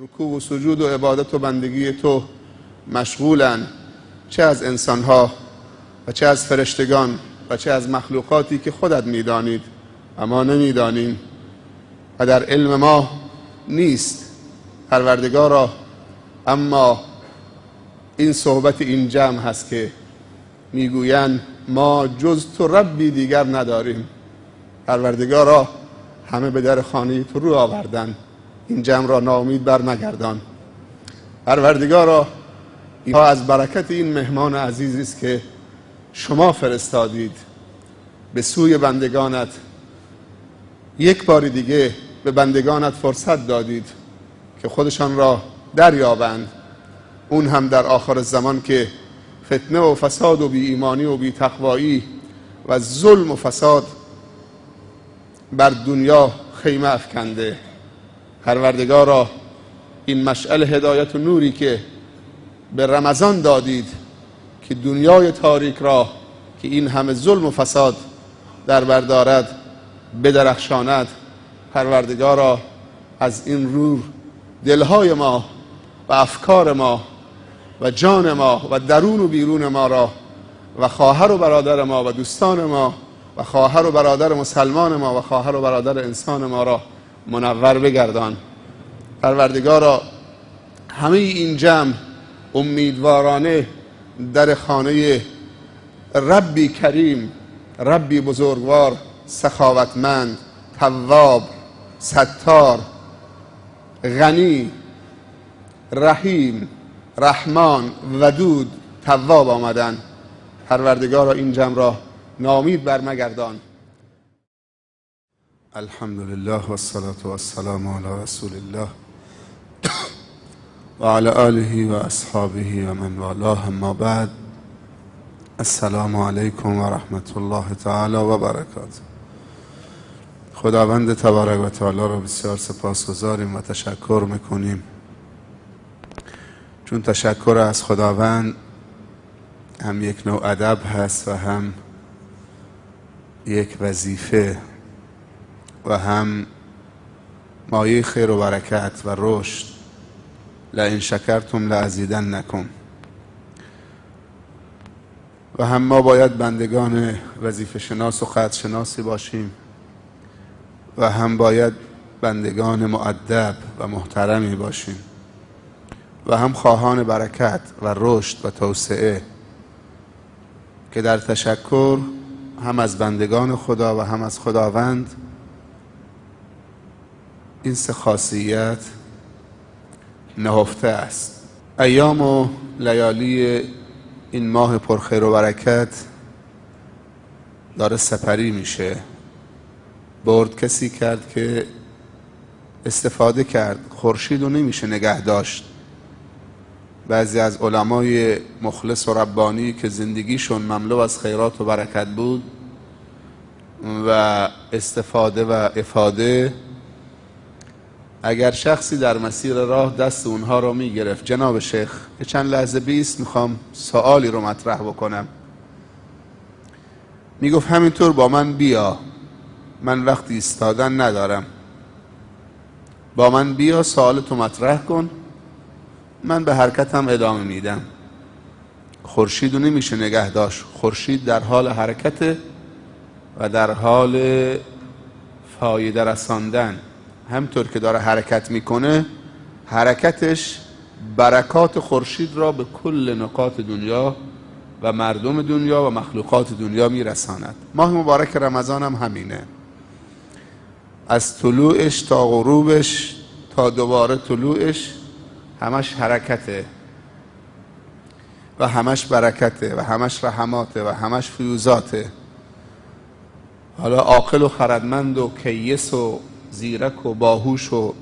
رکوع و سجود و عبادت و بندگی تو مشغولن، چه از انسانها و چه از فرشتگان و چه از مخلوقاتی که خودت میدانید و ما نمیدانیم و در علم ما نیست پروردگارا. اما این صحبت این جمع هست که میگویند ما جز تو ربی دیگر نداریم. پروردگارا همه به در خانه تو رو آوردن، این جمع را ناامید بر نگردان. پروردگارا اینها از برکت این مهمان عزیزی است که شما فرستادید به سوی بندگانت. یک بار دیگه به بندگانت فرصت دادید که خودشان را دریابند، اون هم در آخر زمان که فتنه و فساد و بی ایمانی و بی تقوایی و ظلم و فساد بر دنیا خیمه افکنده. پروردگارا این مشعل هدایت و نوری که به رمضان دادید که دنیای تاریک را که این همه ظلم و فساد در بر دارد بدرخشاند. پروردگارا از این نور دلهای ما و افکار ما و جان ما و درون و بیرون ما را و خواهر و برادر ما و دوستان ما و خواهر و برادر مسلمان ما و خواهر و برادر انسان ما را منور بگردان. پروردگارا همه این جمع امیدوارانه در خانه ربی کریم، ربی بزرگوار، سخاوتمند، تواب، ستار، غنی، رحیم، رحمان، ودود، تواب آمدن. پروردگارا این جمع را ناامید بر مگردان. الحمدلله و الصلاة و السلام علی رسول الله و علی آله و اصحابه و من والاه. اما بعد، السلام علیکم و رحمت الله تعالی و برکاته. خداوند تبارک و تعالی را بسیار سپاسگزاریم و تشکر میکنیم، چون تشکر از خداوند هم یک نوع ادب هست و هم یک وظیفه و هم مایه خیر و برکت و رشد. لئن شکرتم لازیدنکم. و هم ما باید بندگان وظیفه شناس و قدر شناسی باشیم و هم باید بندگان مؤدب و محترمی باشیم و هم خواهان برکت و رشد و توسعه، که در تشکر هم از بندگان خدا و هم از خداوند این سه خاصیت نهفته است. ایام و لیالی این ماه پرخیر و برکت داره سپری میشه. برد کسی کرد که استفاده کرد. خورشید رو نمیشه نگه داشت. بعضی از علمای مخلص و ربانی که زندگیشون مملو از خیرات و برکت بود و استفاده و افاده، اگر شخصی در مسیر راه دست اونها رو میگرفت، جناب شیخ یه چند لحظه بیست میخوام سوالی رو مطرح بکنم، میگفت همینطور با من بیا، من وقت ایستادن ندارم، با من بیا سوالتو مطرح کن، من به حرکتم ادامه میدم. خورشید رو نمیشه نگه داشت. خورشید در حال حرکته و در حال فایده رساندن. همطور که داره حرکت میکنه، حرکتش برکات خورشید را به کل نقاط دنیا و مردم دنیا و مخلوقات دنیا میرساند. ماه مبارک رمضان هم همینه. از طلوعش تا غروبش تا دوباره طلوعش همش حرکته و همش برکته و همش رحماته و همش فیوزاته. حالا عاقل و خردمند و کیس و زیرک و باهوش و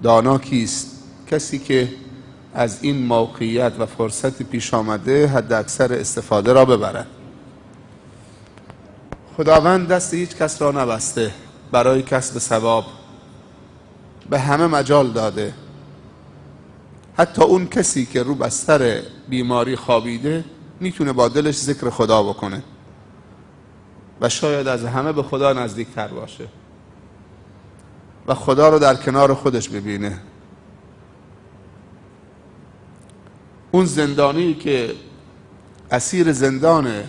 دانا کیست؟ کسی که از این موقعیت و فرصت پیش آمده حد اکثر استفاده را ببرد. خداوند دست هیچ کس را نبسته برای کسب ثواب، به همه مجال داده. حتی اون کسی که رو بستر بیماری خوابیده میتونه با دلش ذکر خدا بکنه و شاید از همه به خدا نزدیکتر باشه و خدا رو در کنار خودش ببینه اون زندانی که اسیر زندانه،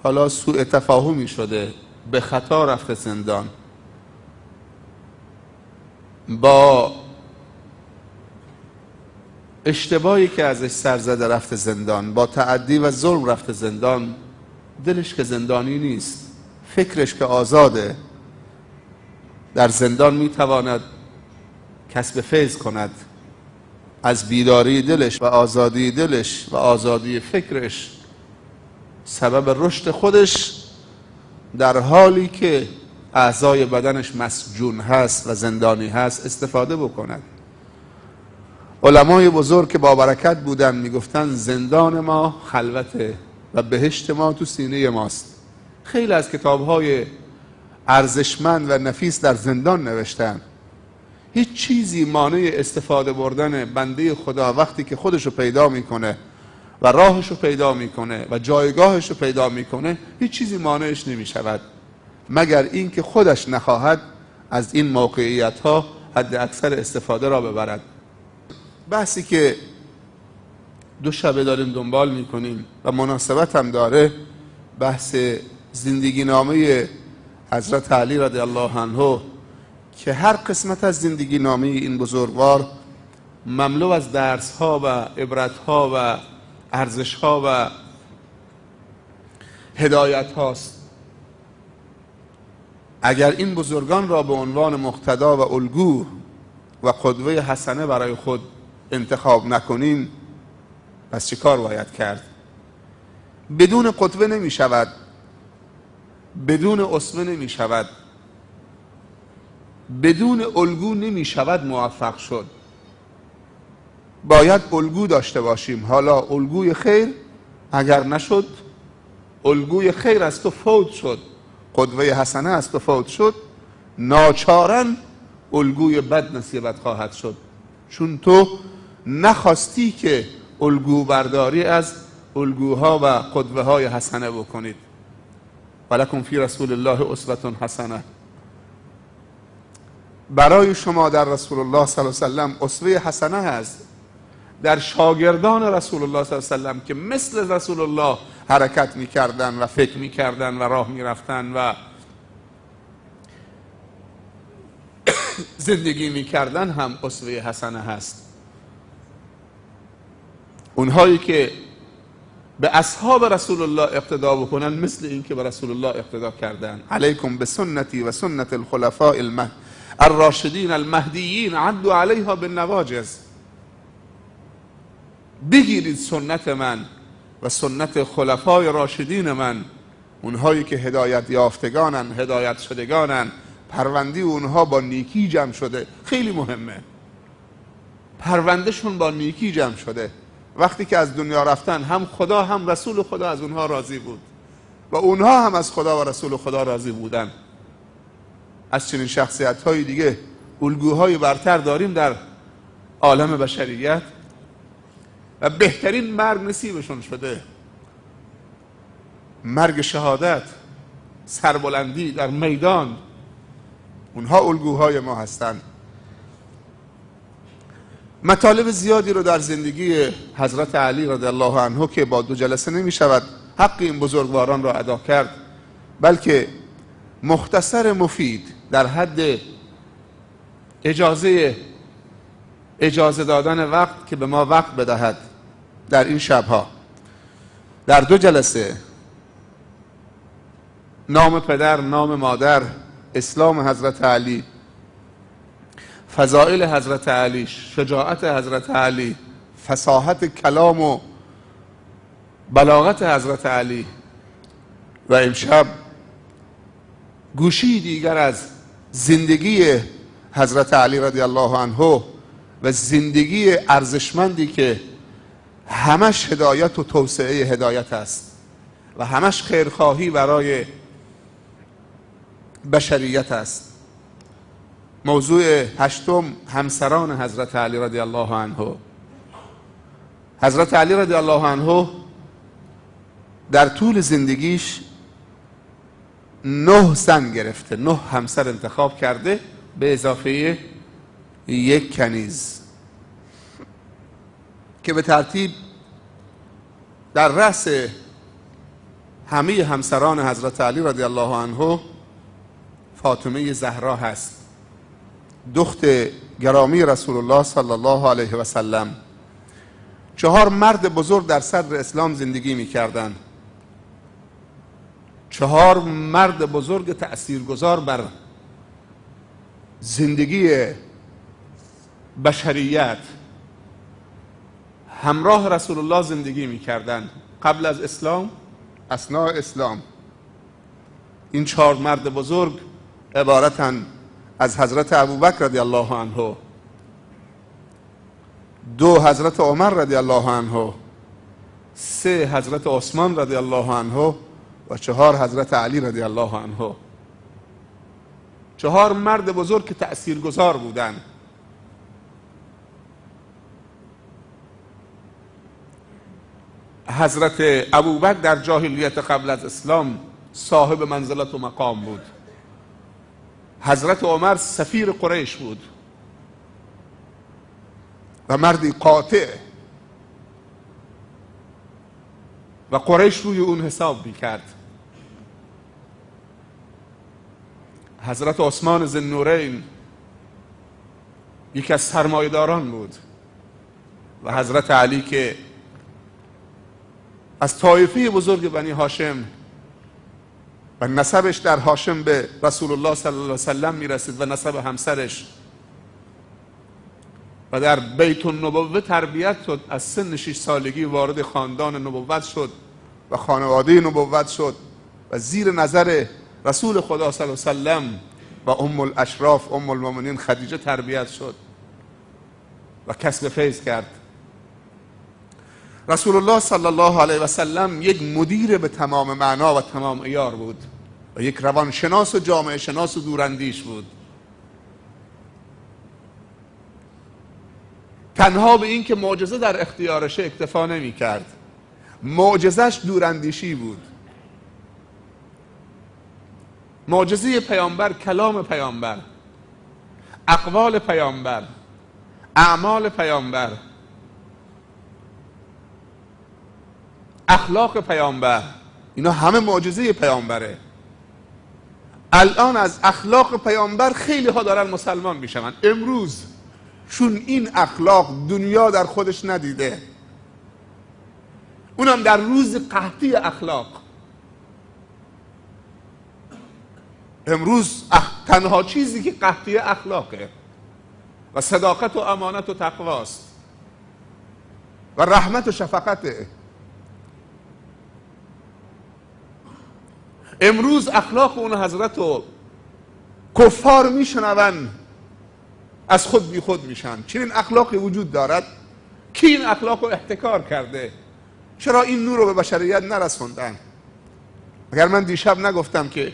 حالا سوء تفاهمی شده، به خطا رفته زندان، با اشتباهی که ازش سر زده رفته زندان، با تعدی و ظلم رفته زندان، دلش که زندانی نیست، فکرش که آزاده، در زندان میتواند کسب فیض کند، از بیداری دلش و آزادی دلش و آزادی فکرش، سبب رشد خودش در حالی که اعضای بدنش مسجون هست و زندانی هست استفاده بکند. علمای بزرگ که با برکت بودن میگفتن زندان ما خلوته و بهشت ما تو سینه ماست. خیلی از کتابهای ارزشمند و نفیس در زندان نوشتن. هیچ چیزی مانع استفاده بردن بنده خدا وقتی که خودشو پیدا میکنه و راهشو پیدا میکنه و جایگاهشو پیدا میکنه، هیچ چیزی مانعش نمیشود، مگر این که خودش نخواهد از این موقعیت ها حد اکثر استفاده را ببرد. بحثی که دو شبه داریم دنبال میکنیم و مناسبت هم داره، بحث زندگی نامه حضرت علی رضی الله عنه، که هر قسمت از زندگی نامه این بزرگوار مملو از درس ها و عبرت ها و ارزش ها و هدایت هاست. اگر این بزرگان را به عنوان مقتدا و الگو و قدوه حسنه برای خود انتخاب نکنیم، پس چه کار باید کرد؟ بدون قدوه نمی شود، بدون اسوه نمی شود، بدون الگو نمی شود موفق شد. باید الگو داشته باشیم. حالا الگوی خیر اگر نشد، الگوی خیر از تو فوت شد، قدوه حسنه از تو فوت شد، ناچارا الگوی بد نصیبت خواهد شد، چون تو نخواستی که الگو برداری از الگوها و قدوه های حسنه بکنید. ولکم فی رسول الله اسوة حسنه. برای شما در رسول الله صلی الله علیه و سلم اسوه حسنه هست، در شاگردان رسول الله صلی الله علیه و سلم که مثل رسول الله حرکت میکردن و فکر میکردن و راه میرفتن و زندگی میکردن هم اسوه حسنه هست. اونهایی که به اصحاب رسول الله اقتدا بکنن مثل این که به رسول الله اقتدا کردن. علیکم بسنتی و سنت الخلفاء الراشدین المهدیین عضوا علیها بالنواجذ. بگیرید سنت من و سنت خلفای راشدین من، اونهایی که هدایت یافتگانن، هدایت شدگانن، پرونده اونها با نیکی جمع شده. خیلی مهمه، پروندهشون با نیکی جمع شده. وقتی که از دنیا رفتن هم خدا هم رسول خدا از اونها راضی بود و اونها هم از خدا و رسول خدا راضی بودن. از چنین شخصیت های دیگه الگوهای برتر داریم در عالم بشریت و بهترین مرگ نصیبشون شده، مرگ شهادت، سربلندی در میدان. اونها الگوهای ما هستند. مطالب زیادی رو در زندگی حضرت علی رضی الله عنه که با 2 جلسه نمی شود حق این بزرگواران را ادا کرد، بلکه مختصر مفید در حد اجازه دادن وقت که به ما وقت بدهد در این شبها در 2 جلسه نام پدر، نام مادر، اسلام حضرت علی، فضائل حضرت علی، شجاعت حضرت علی، فصاحت کلام و بلاغت حضرت علی، و امشب گوشی دیگر از زندگی حضرت علی رضی الله عنه و زندگی ارزشمندی که همش هدایت و توسعه هدایت است و همش خیرخواهی برای بشریت است. موضوع 8 همسران حضرت علی رضی الله عنه. حضرت علی رضی الله عنه در طول زندگیش 9 زن گرفته، 9 همسر انتخاب کرده به اضافه 1 کنیز که به ترتیب در رأس همه همسران حضرت علی رضی الله عنه فاطمه زهرا هست، دخت گرامی رسول الله صلی الله علیه و سلم. 4 مرد بزرگ در صدر اسلام زندگی می‌کردند، 4 مرد بزرگ تأثیرگذار بر زندگی بشریت همراه رسول الله زندگی می‌کردند قبل از اسلام، اثناء اسلام. این 4 مرد بزرگ عبارتند از حضرت ابوبکر رضی الله عنه، 2 حضرت عمر رضی الله عنه، 3 حضرت عثمان رضی الله عنه و 4 حضرت علی رضی الله عنه. 4 مرد بزرگ که تأثیرگذار بودند. حضرت ابوبکر در جاهلیت قبل از اسلام صاحب منزلت و مقام بود. حضرت عمر سفیر قریش بود و مردی قاطع و قریش روی اون حساب میکرد. حضرت عثمان ذوالنورین یکی از سرمایه‌داران بود و حضرت علی که از طایفه بزرگ بنی هاشم و نسبش در هاشم به رسول الله صلی الله علیه و سلم میرسید و نسب همسرش و در بیت النبوه تربیت شد. از سن 6 سالگی وارد خاندان نبوت شد و خانواده نبوت شد و زیر نظر رسول خدا صلی الله علیه و سلم و ام الاشراف ام المؤمنین خدیجه تربیت شد و کسب فیض کرد. رسول الله صلی الله علیه و سلم یک مدیر به تمام معنا و تمام عیار بود و یک روانشناس و جامعه شناس و دوراندیش بود. تنها به این که معجزه در اختیارش اکتفا نمی کرد، معجزش دوراندیشی بود. معجزه پیامبر کلام پیامبر، اقوال پیامبر، اعمال پیامبر، اخلاق پیامبر، اینا همه معجزه پیامبره. الان از اخلاق پیامبر خیلی ها دارن مسلمان میشن امروز، چون این اخلاق دنیا در خودش ندیده، اونم در روز قحطی اخلاق. امروز تنها چیزی که قحطی اخلاقه و صداقت و امانت و تقواست و رحمت و شفقته. امروز اخلاق اون حضرت و کفار میشنون از خود بی خود میشن. چنین اخلاقی وجود دارد؟ کی این اخلاق رو احتکار کرده؟ چرا این نور رو به بشریت نرسوندن؟ اگر من دیشب نگفتم که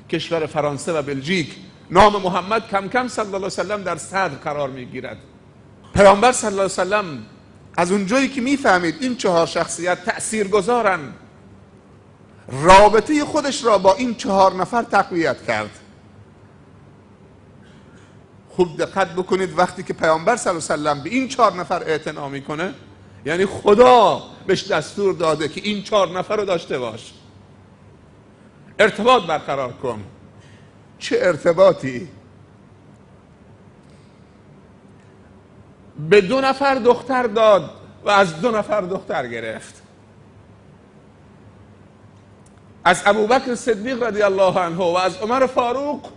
کشور فرانسه و بلژیک نام محمد کم کم صلی الله علیه و سلم در صدر قرار میگیرد. پیامبر صلی الله علیه و سلم از اونجایی که میفهمید این 4 شخصیت تأثیرگذارن، رابطه خودش را با این 4 نفر تقویت کرد. خوب دقت بکنید، وقتی که پیامبر صلی الله علیه و سلم به این 4 نفر اعتنا میکنه، یعنی خدا بهش دستور داده که این 4 نفر رو داشته باش، ارتباط برقرار کن. چه ارتباطی؟ به 2 نفر دختر داد و از 2 نفر دختر گرفت. از ابوبکر صدیق رضی الله عنه و از عمر فاروق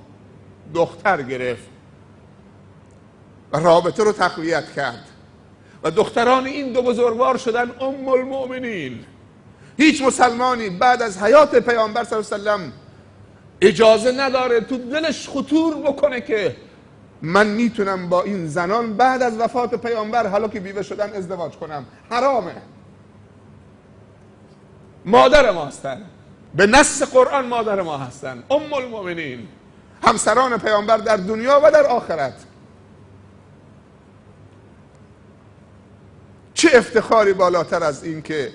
دختر گرفت و رابطه رو تقویت کرد و دختران این 2 بزرگوار شدن ام المؤمنین. هیچ مسلمانی بعد از حیات پیامبر صلی الله علیه و سلم اجازه نداره تو دلش خطور بکنه که من میتونم با این زنان بعد از وفات پیامبر حالا که بیوه شدن ازدواج کنم. حرامه. مادر ما هستن، به نص قرآن مادر ما هستن، ام المؤمنین، همسران پیامبر در دنیا و در آخرت. چه افتخاری بالاتر از این که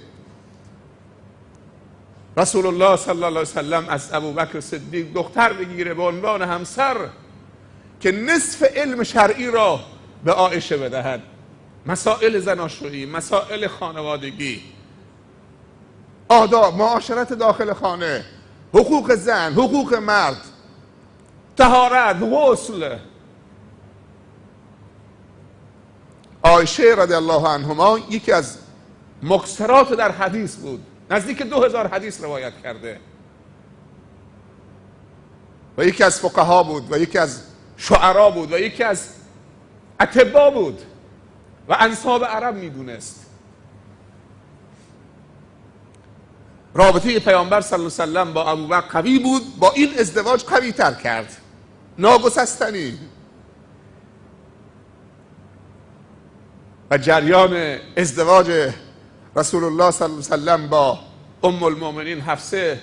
رسول الله صلی الله علیه و سلم از ابوبکر صدیق دختر بگیره به عنوان همسر که نصف علم شرعی را به عایشه بدهد. مسائل زناشویی، مسائل خانوادگی، آداب، معاشرت داخل خانه، حقوق زن، حقوق مرد، طهارت، غسل. عایشه رضی الله عنهما یکی از مکثرات در حدیث بود، نزدیک 2000 حدیث روایت کرده و یکی از فقها بود و یکی از شعرا بود و یکی از اطبا بود و انساب عرب میدونست. رابطه پیامبر صلی الله علیه و سلم با ابوبکر قوی بود، با این ازدواج قوی تر کرد، ناگسستنی. و جریان ازدواج رسول الله صلی الله علیه و سلم با ام المؤمنین حفصه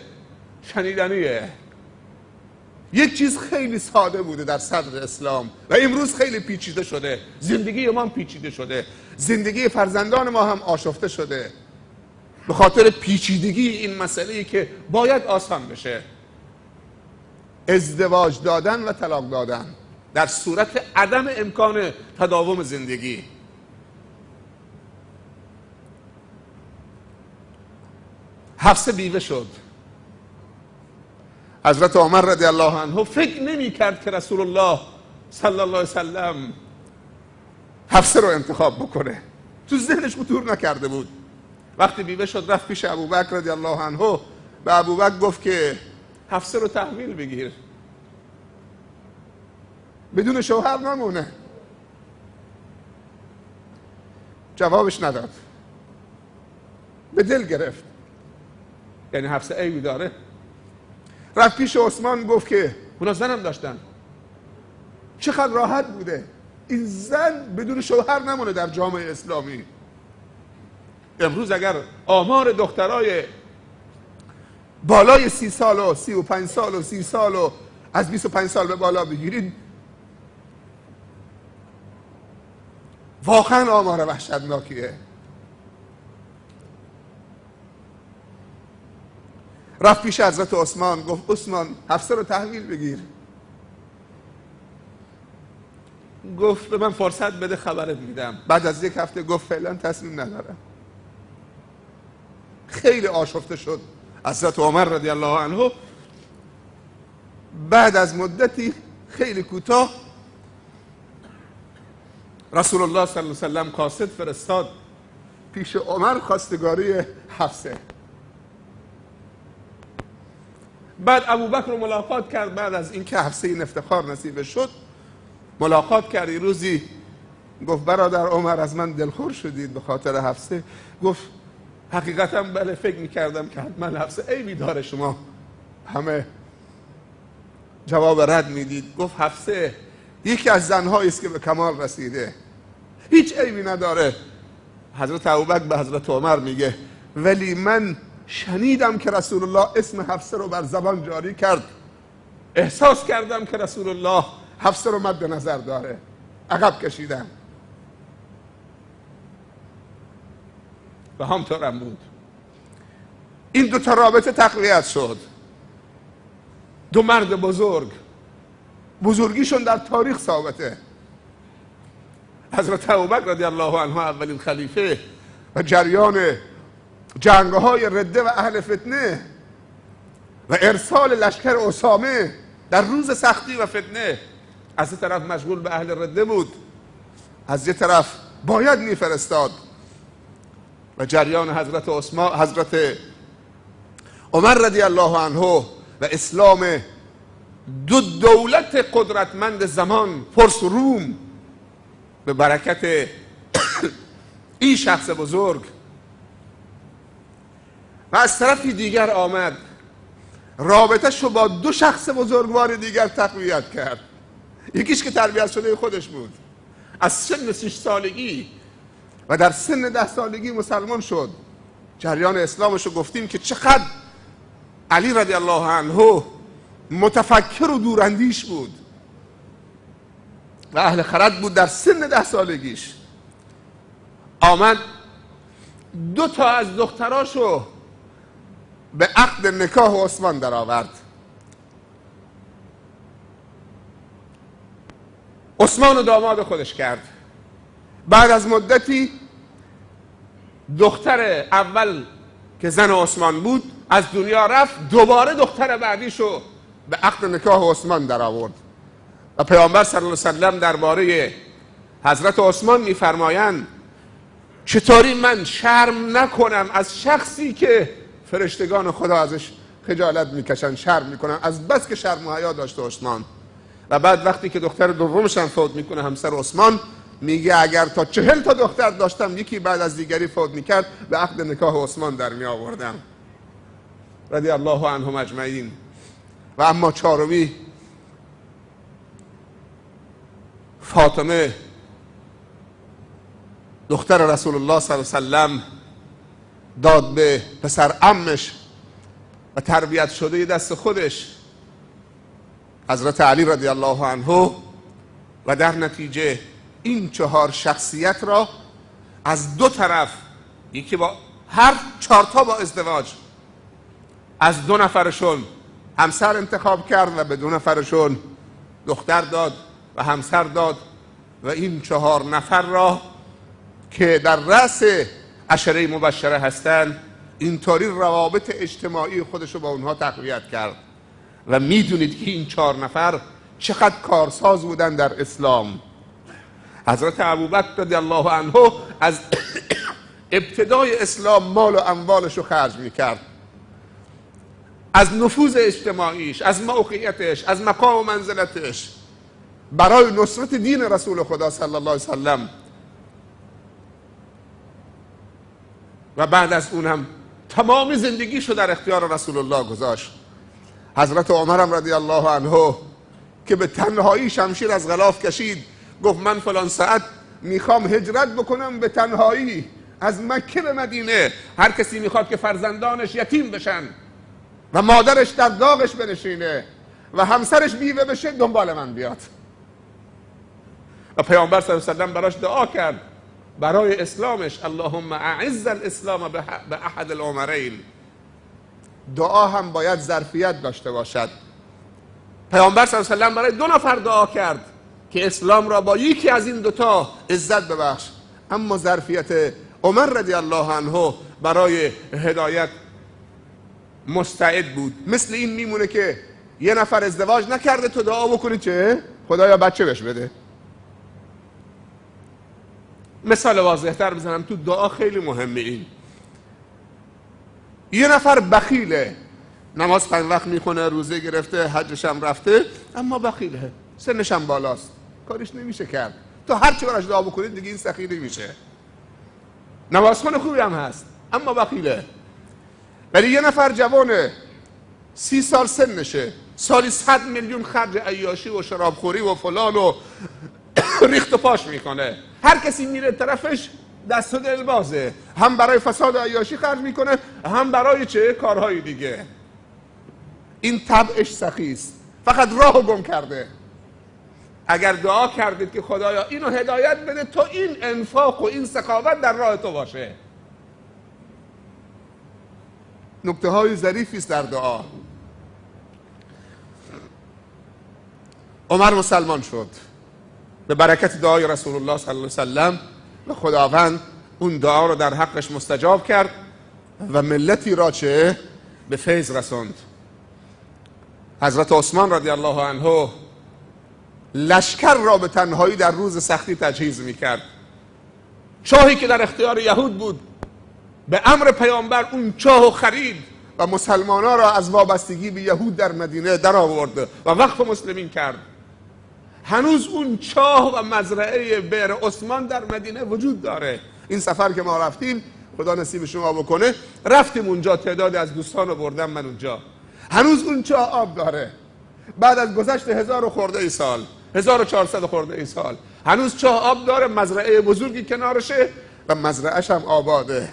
شنیدنیه. یک چیز خیلی ساده بوده در صدر اسلام و امروز خیلی پیچیده شده. زندگی ما هم پیچیده شده، زندگی فرزندان ما هم آشفته شده به خاطر پیچیدگی این مسئله‌ای که باید آسان بشه. ازدواج دادن و طلاق دادن در صورت عدم امکان تداوم زندگی. حفصه بیوه شد. حضرت عمر رضی الله عنه فکر نمی کرد که رسول الله صلی الله علیه وسلم حفصه رو انتخاب بکنه، تو ذهنش خطور نکرده بود. وقتی بیوه شد رفت پیش ابوبکر رضی الله عنه، به ابوبکر گفت که حفصه رو تحویل بگیر، بدون شوهر نمونه. جوابش نداد، به دل گرفت، یعنی حفصه عیبی داره. رفت پیش عثمان گفت که اونا زنم داشتن، چقدر راحت بوده این زن بدون شوهر نمونه در جامعه اسلامی. امروز اگر آمار دخترای بالای 30 سال و 35 سال و 30 سال و از 25 سال به بالا بگیرید، واقعا آمار وحشتناکیه. رفت پیش حضرت عثمان گفت عثمان حفصه رو تحویل بگیر. گفت به من فرصت بده خبرت میدم. بعد از یک هفته گفت فعلا تصمیم ندارم. خیلی آشفته شد حضرت عمر رضی الله عنه. بعد از مدتی خیلی کوتاه رسول الله صلی الله علیه و سلم قاصد فرستاد پیش عمر خواستگاری حفصه. بعد ابوبکر رو ملاقات کرد. بعد از اینکه حفصه این افتخار نصیب شد ملاقات کرد. روزی گفت برادر عمر از من دلخور شدید به خاطر حفصه؟ گفت حقیقتا بله، فکر میکردم که حتما حفصه عیبی داره، شما همه جواب رد میدید. گفت حفصه یکی از زنهایی است که به کمال رسیده، هیچ عیبی نداره. حضرت ابوبکر به حضرت عمر میگه ولی من شنیدم که رسول الله اسم حفصه رو بر زبان جاری کرد، احساس کردم که رسول الله حفصه رو مد نظر داره، عقب کشیدم. و همطورم بود. این دو تا رابطه تقویت شد. دو مرد بزرگ، بزرگیشون در تاریخ ثابته. حضرت ابوبکر رضی الله عنه اولین خلیفه و جریان جنگ‌های رده و اهل فتنه و ارسال لشکر اسامه در روز سختی و فتنه، از یه طرف مشغول به اهل رده بود، از یه طرف باید میفرستاد. و جریان حضرت عمر رضی الله عنه و اسلام دو دولت قدرتمند زمان، فارس و روم، به برکت این شخص بزرگ. و از طرفی دیگر آمد رابطه‌اش رو با دو شخص بزرگوار دیگر تقویت کرد. یکیش که تربیت شده خودش بود، از سن 6 سالگی و در سن 10 سالگی مسلمان شد. جریان اسلامش رو گفتیم که چقدر علی رضی الله عنه متفکر و دوراندیش بود و اهل خرد بود. در سن 10 سالگیش آمد 2 تا از دختراشو به عقد نکاح عثمان در آورد. عثمان رو داماد خودش کرد. بعد از مدتی دختر اول که زن عثمان بود از دنیا رفت، دوباره دختر بعدیشو به عقد نکاح عثمان در آورد و پیامبر صلی الله علیه و سلم درباره حضرت عثمان میفرمایند چطوری من شرم نکنم از شخصی که فرشتگان خدا ازش خجالت میکشن، شرم میکنن، از بس که شرم و حیا داشته عثمان. و بعد وقتی که دختر دومش هم فوت میکنه، همسر عثمان، میگه اگر تا 40 تا دختر داشتم یکی بعد از دیگری فوت میکرد به عقد نکاح عثمان در می آوردم رضی الله عنهم اجمعین. و اما چهارمی فاطمه دختر رسول الله صلی الله علیه و سلم داد به پسر عمش و تربیت شده دست خودش حضرت علی رضی الله عنه، و در نتیجه این 4 شخصیت را از 2 طرف، یکی با هر 4 تا با ازدواج، از 2 نفرشون همسر انتخاب کرد و به 2 نفرشون دختر داد و همسر داد و این 4 نفر را که در رأس عشره مبشره هستند اینطوری روابط اجتماعی خودش رو با اونها تقویت کرد. و میدونید که این 4 نفر چقدر کارساز بودن در اسلام. حضرت ابوبکر رضی الله عنه از ابتدای اسلام مال و اموالش رو خرج میکرد، از نفوذ اجتماعیش، از موقعیتش، از مقام و منزلتش برای نصرت دین رسول خدا صلی الله علیه وسلم. و بعد از اونم تمام زندگیشو در اختیار رسول الله گذاشت. حضرت عمرم رضی الله عنه که به تنهایی شمشیر از غلاف کشید، گفت من فلان ساعت میخوام هجرت بکنم به تنهایی از مکه به مدینه، هر کسی میخواد که فرزندانش یتیم بشن و مادرش در داغش بنشینه و همسرش بیوه بشه دنبال من بیاد. و پیامبر صلی الله علیه و سلم براش دعا کرد برای اسلامش، اللهم اعز الاسلام به احد العمرین. دعا هم باید ظرفیت داشته باشد. پیامبر صلی الله علیه و سلم برای 2 نفر دعا کرد که اسلام را با یکی از این 2 تا عزت ببخش، اما ظرفیت عمر رضی الله عنه برای هدایت مستعد بود. مثل این میمونه که یه نفر ازدواج نکرده تو دعا بکنی چه؟ خدایا بچه بهش بده. مثال واضح‌تر بزنم تو دعا خیلی مهمه. این یه نفر بخیله، نماز 5 وقت میخونه، روزه گرفته، حجش هم رفته، اما بخیله، سنش هم بالاست، کارش نمیشه کرد. تو هر چی براش دعا بکنید دیگه این سخی نمیشه. نمازخوان خوبی هم هست اما بخیله. ولی یه نفر جوانه، 30 سال سنشه، سالی 100 میلیون خرج عیاشی و شرابخوری و فلان و ریخت و پاش میکنه، هر کسی میره طرفش دست و دل بازه، هم برای فساد عیاشی خرج میکنه هم برای چه کارهای دیگه. این طبعش سخی است، فقط راهو گم کرده. اگر دعا کردید که خدایا اینو هدایت بده تو این انفاق و این سخاوت در راه تو باشه. نکته های ظریفی است در دعا. عمر مسلمان شد به برکت دعای رسول الله صلی الله علیه و سلم و خداوند اون دعا رو در حقش مستجاب کرد و ملتی را چه به فیض رساند. حضرت عثمان رضی الله عنه لشکر را به تنهایی در روز سختی تجهیز میکرد. چاهی که در اختیار یهود بود به امر پیامبر اون چاهو خرید و مسلمانان را از وابستگی به یهود در مدینه در آورد و وقف مسلمین کرد. هنوز اون چاه و مزرعه بئر عثمان در مدینه وجود داره. این سفر که ما رفتیم، خدا نصیب شما بکنه، رفتیم اونجا، تعداد از دوستان رو بردم من اونجا. هنوز اون چاه آب داره بعد از گذشت 1000 خورده سال، 1400 خورده سال، هنوز چاه آب داره، مزرعه بزرگی کنارشه و مزرعهش هم آباده.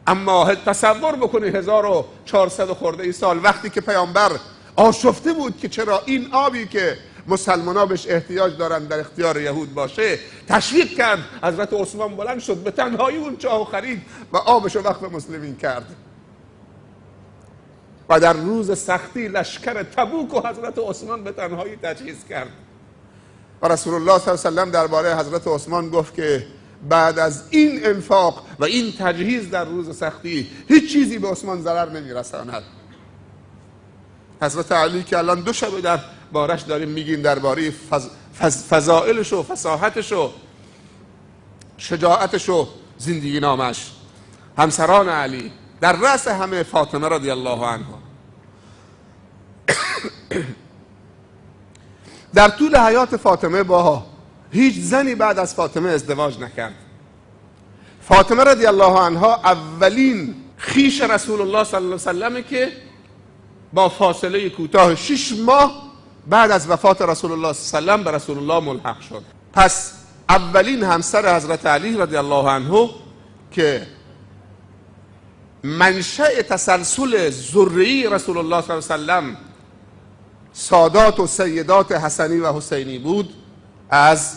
اما تصور بکنید 1400 خورده سال وقتی که پیامبر آشفته بود که چرا این آبی که مسلمان‌ها بهش احتیاج دارن در اختیار یهود باشه، تشویق کرد. حضرت عثمان بلند شد به تنهایی اون چاهو خرید و آبشو وقف مسلمین کرد. و در روز سختی لشکر تبوک و حضرت عثمان به تنهایی تجهیز کرد. و رسول الله صلی الله علیه و سلم درباره حضرت عثمان گفت که بعد از این انفاق و این تجهیز در روز سختی هیچ چیزی به عثمان ضرر نمیرساند. حضرت علی که الان 2 شب در بارش داریم میگیم درباره فضائلش و فصاحتش و شجاعتش و زندگی نامش، همسران علی در رأس همه فاطمه رضی الله عنها. در طول حیات فاطمه با هیچ زنی بعد از فاطمه ازدواج نکرد. فاطمه رضی الله عنها اولین خویش رسول الله صلی الله علیه و سلم که با فاصله کوتاه 6 ماه بعد از وفات رسول الله صلی الله علیه و سلم به رسول الله ملحق شد. پس اولین همسر حضرت علی رضی الله عنه که منشأ تسلسل ذریه رسول الله صلی الله علیه و سلم سادات و سیدات حسنی و حسینی بود، از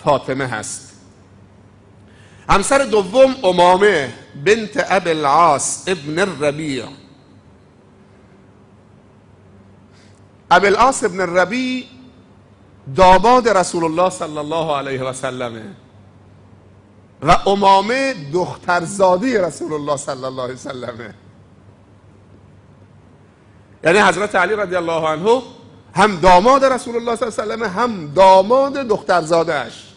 فاطمه هست. همسر دوم امامه بنت ابی العاص ابن الربیع. ابی العاص ابن الربیع داماد رسول الله صلی الله علیه و سلمه و امامه دخترزاده رسول الله صلی الله علیه و سلمه. یعنی حضرت علی رضی الله عنه هم داماد رسول الله صلی الله علیه و سلم هم داماد دخترزاده‌اش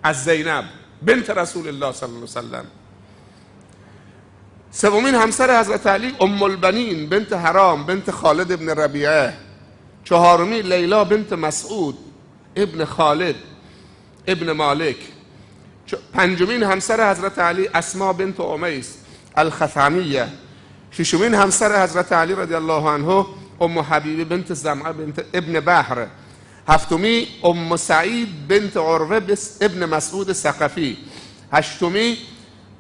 از زینب بنت رسول الله صلی الله علیه و سلم. سومین همسر حضرت علی ام البنین بنت حرام بنت خالد ابن ربیعه. چهارمین لیلا بنت مسعود ابن خالد ابن مالک. پنجمین همسر حضرت علی اسما بنت امیس الخثعمیه. ششمین همسر حضرت علی رضی الله عنه ام حبیبه بنت زمعه بنت ابن بحر. هفتمی ام سعید بنت عروه ابن مسعود ثقفی. هشتمی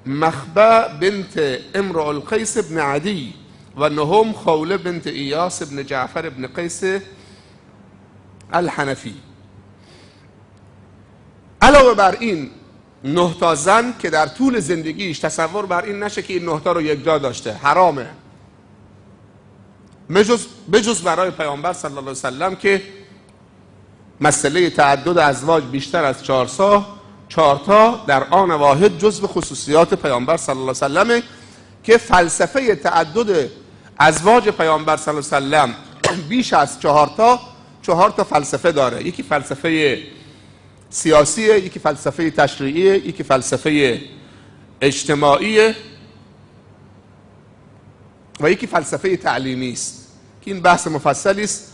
مخبه بنت امرؤ القیس ابن عدی. و نهم خوله بنت ایاس ابن جعفر ابن قیس الحنفی. علاوه بر این 9 تا زن که در طول زندگیش تصور بر این نشه که این 9 تا رو یکجا داشته، حرامه، بجز برای پیامبر صلی الله علیه و سلم که مسئله تعدد ازواج بیشتر از 4 تا در آن واحد جزو خصوصیات پیامبر صلی الله علیه و سلم که فلسفه تعدد ازواج پیامبر صلی الله علیه و سلم بیش از 4 تا فلسفه داره. یکی فلسفه سیاسیه، یکی فلسفه تشریعیه، یکی فلسفه اجتماعیه و یکی فلسفه تعلیمی است که این بحث مفصلی است.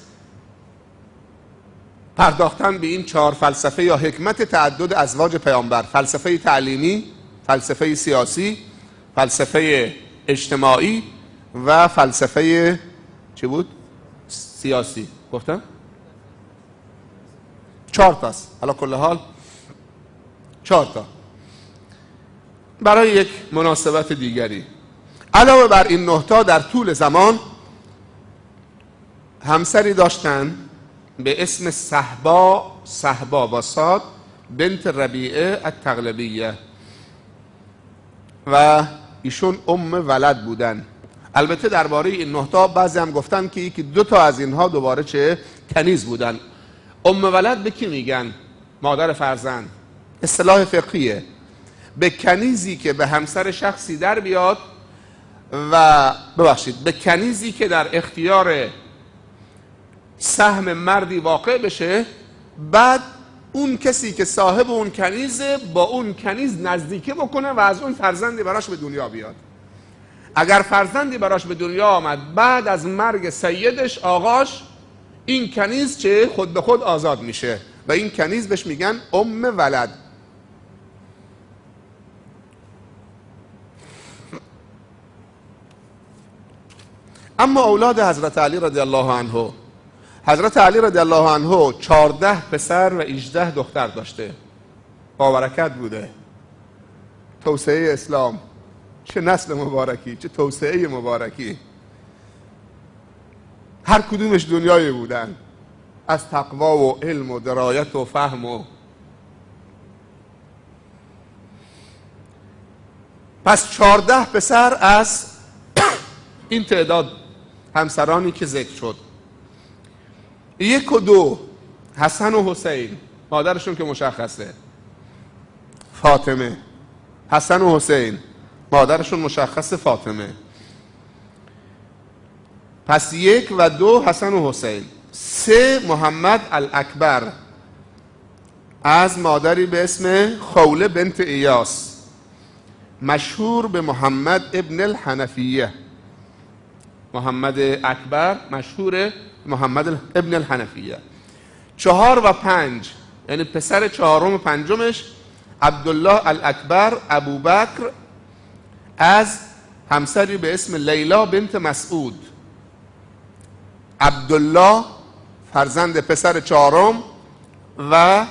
پرداختن به این 4 فلسفه یا حکمت تعدد ازواج پیامبر: فلسفه تعلیمی، فلسفه سیاسی، فلسفه اجتماعی و فلسفه چی بود؟ سیاسی. گفتم 4 تاست. حالا کل حال 4 تا برای یک مناسبت دیگری. علاوه بر این 9 تا در طول زمان همسری داشتن به اسم صهبا با صاد بنت ربیعه التغلبیه و ایشون ام ولد بودن. البته درباره این 9 تا بعضی هم گفتن که یکی 2 تا از اینها دوباره چه کنیز بودن. ام ولد به کی میگن؟ مادر فرزند. اصطلاح فقهیه. به کنیزی که به همسر شخصی در بیاد و به کنیزی که در اختیار سهم مردی واقع بشه، بعد اون کسی که صاحب اون کنیزه با اون کنیز نزدیکی بکنه و از اون فرزندی براش به دنیا بیاد. اگر فرزندی براش به دنیا آمد بعد از مرگ سیدش آقاش، این کنیز چه خود به خود آزاد میشه و این کنیز بهش میگن ام ولد. اما اولاد حضرت علی رضی الله عنه، حضرت علی رضی الله عنه 14 پسر و 18 دختر داشته. بابرکت بوده. توسعه اسلام، چه نسل مبارکی، چه توسعه مبارکی. هر کدومش دنیایی بودن، از تقوا و علم و درایت و فهم و پس 14 پسر از این تعداد همسرانی که ذکر شد. 1 و 2 حسن و حسین، مادرشون که مشخصه، فاطمه. حسن و حسین مادرشون مشخص، فاطمه. پس 1 و 2 حسن و حسین. 3 محمد الاکبر از مادری به اسم خوله بنت ایاس، مشهور به محمد ابن الحنفیه. محمد اکبر مشهور محمد ابن الحنفیه. 4 و 5 یعنی پسر 4م و 5مش عبدالله الاکبر ابوبکر از همسری به اسم لیلا بنت مسعود. عبدالله فرزند پسر 4م و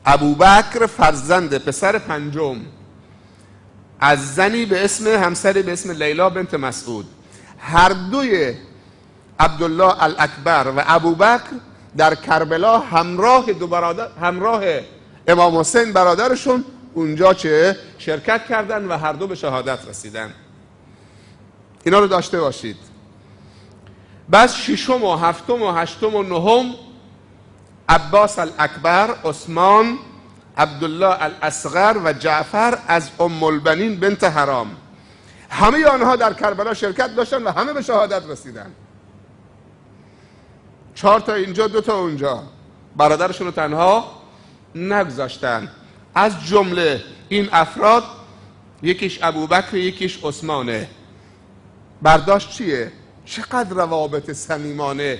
ابوبکر فرزند پسر 5م از زنی به اسم همسری به اسم لیلا بنت مسعود. هر دوی عبدالله الاکبر و ابوبکر در کربلا همراه امام حسین برادرشون اونجا چه شرکت کردن و هر دو به شهادت رسیدن. اینا رو داشته باشید. بس 6 و 7 و 8 و 9 عباس الاکبر، عثمان، عبدالله الاصغر و جعفر از ام البنین بنت حرام. همه آنها در کربلا شرکت داشتن و همه به شهادت رسیدن. 4 تا اینجا 2 تا اونجا، برادرشون رو تنها نگذاشتن. از جمله این افراد یکیش ابوبکر، یکیش عثمانه. برداشت چیه؟ چقدر روابط صمیمانه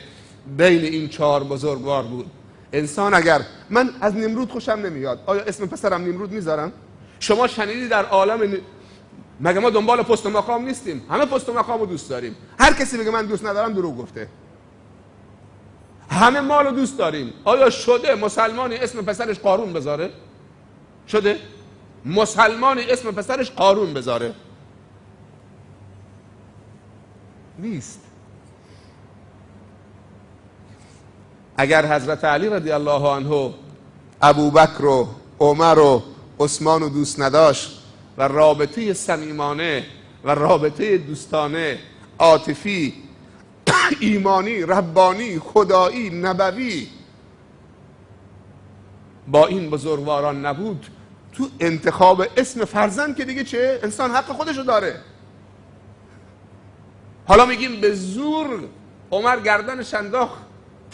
بین این 4 بزرگوار بود. انسان اگر، من از نمرود خوشم نمیاد، آیا اسم پسرم نمرود میذارم؟ شما شنیدی در عالم مگه ما دنبال پست و مقام نیستیم؟ همه پست و مقام رو دوست داریم. هر کسی بگه من دوست ندارم دروغ گفته. همه مال رو دوست داریم. آیا شده مسلمانی اسم پسرش قارون بذاره؟ شده مسلمانی اسم پسرش قارون بذاره؟ نیست. اگر حضرت علی رضی الله عنه ابوبکر و عمر و عثمان رو دوست نداشت و رابطه صمیمانه و رابطه دوستانه، عاطفی، ایمانی، ربانی، خدایی، نبوی با این بزرگواران نبود، تو انتخاب اسم فرزند که دیگه چه؟ انسان حق خودشو داره. حالا میگیم به زور عمر گردنش انداخت،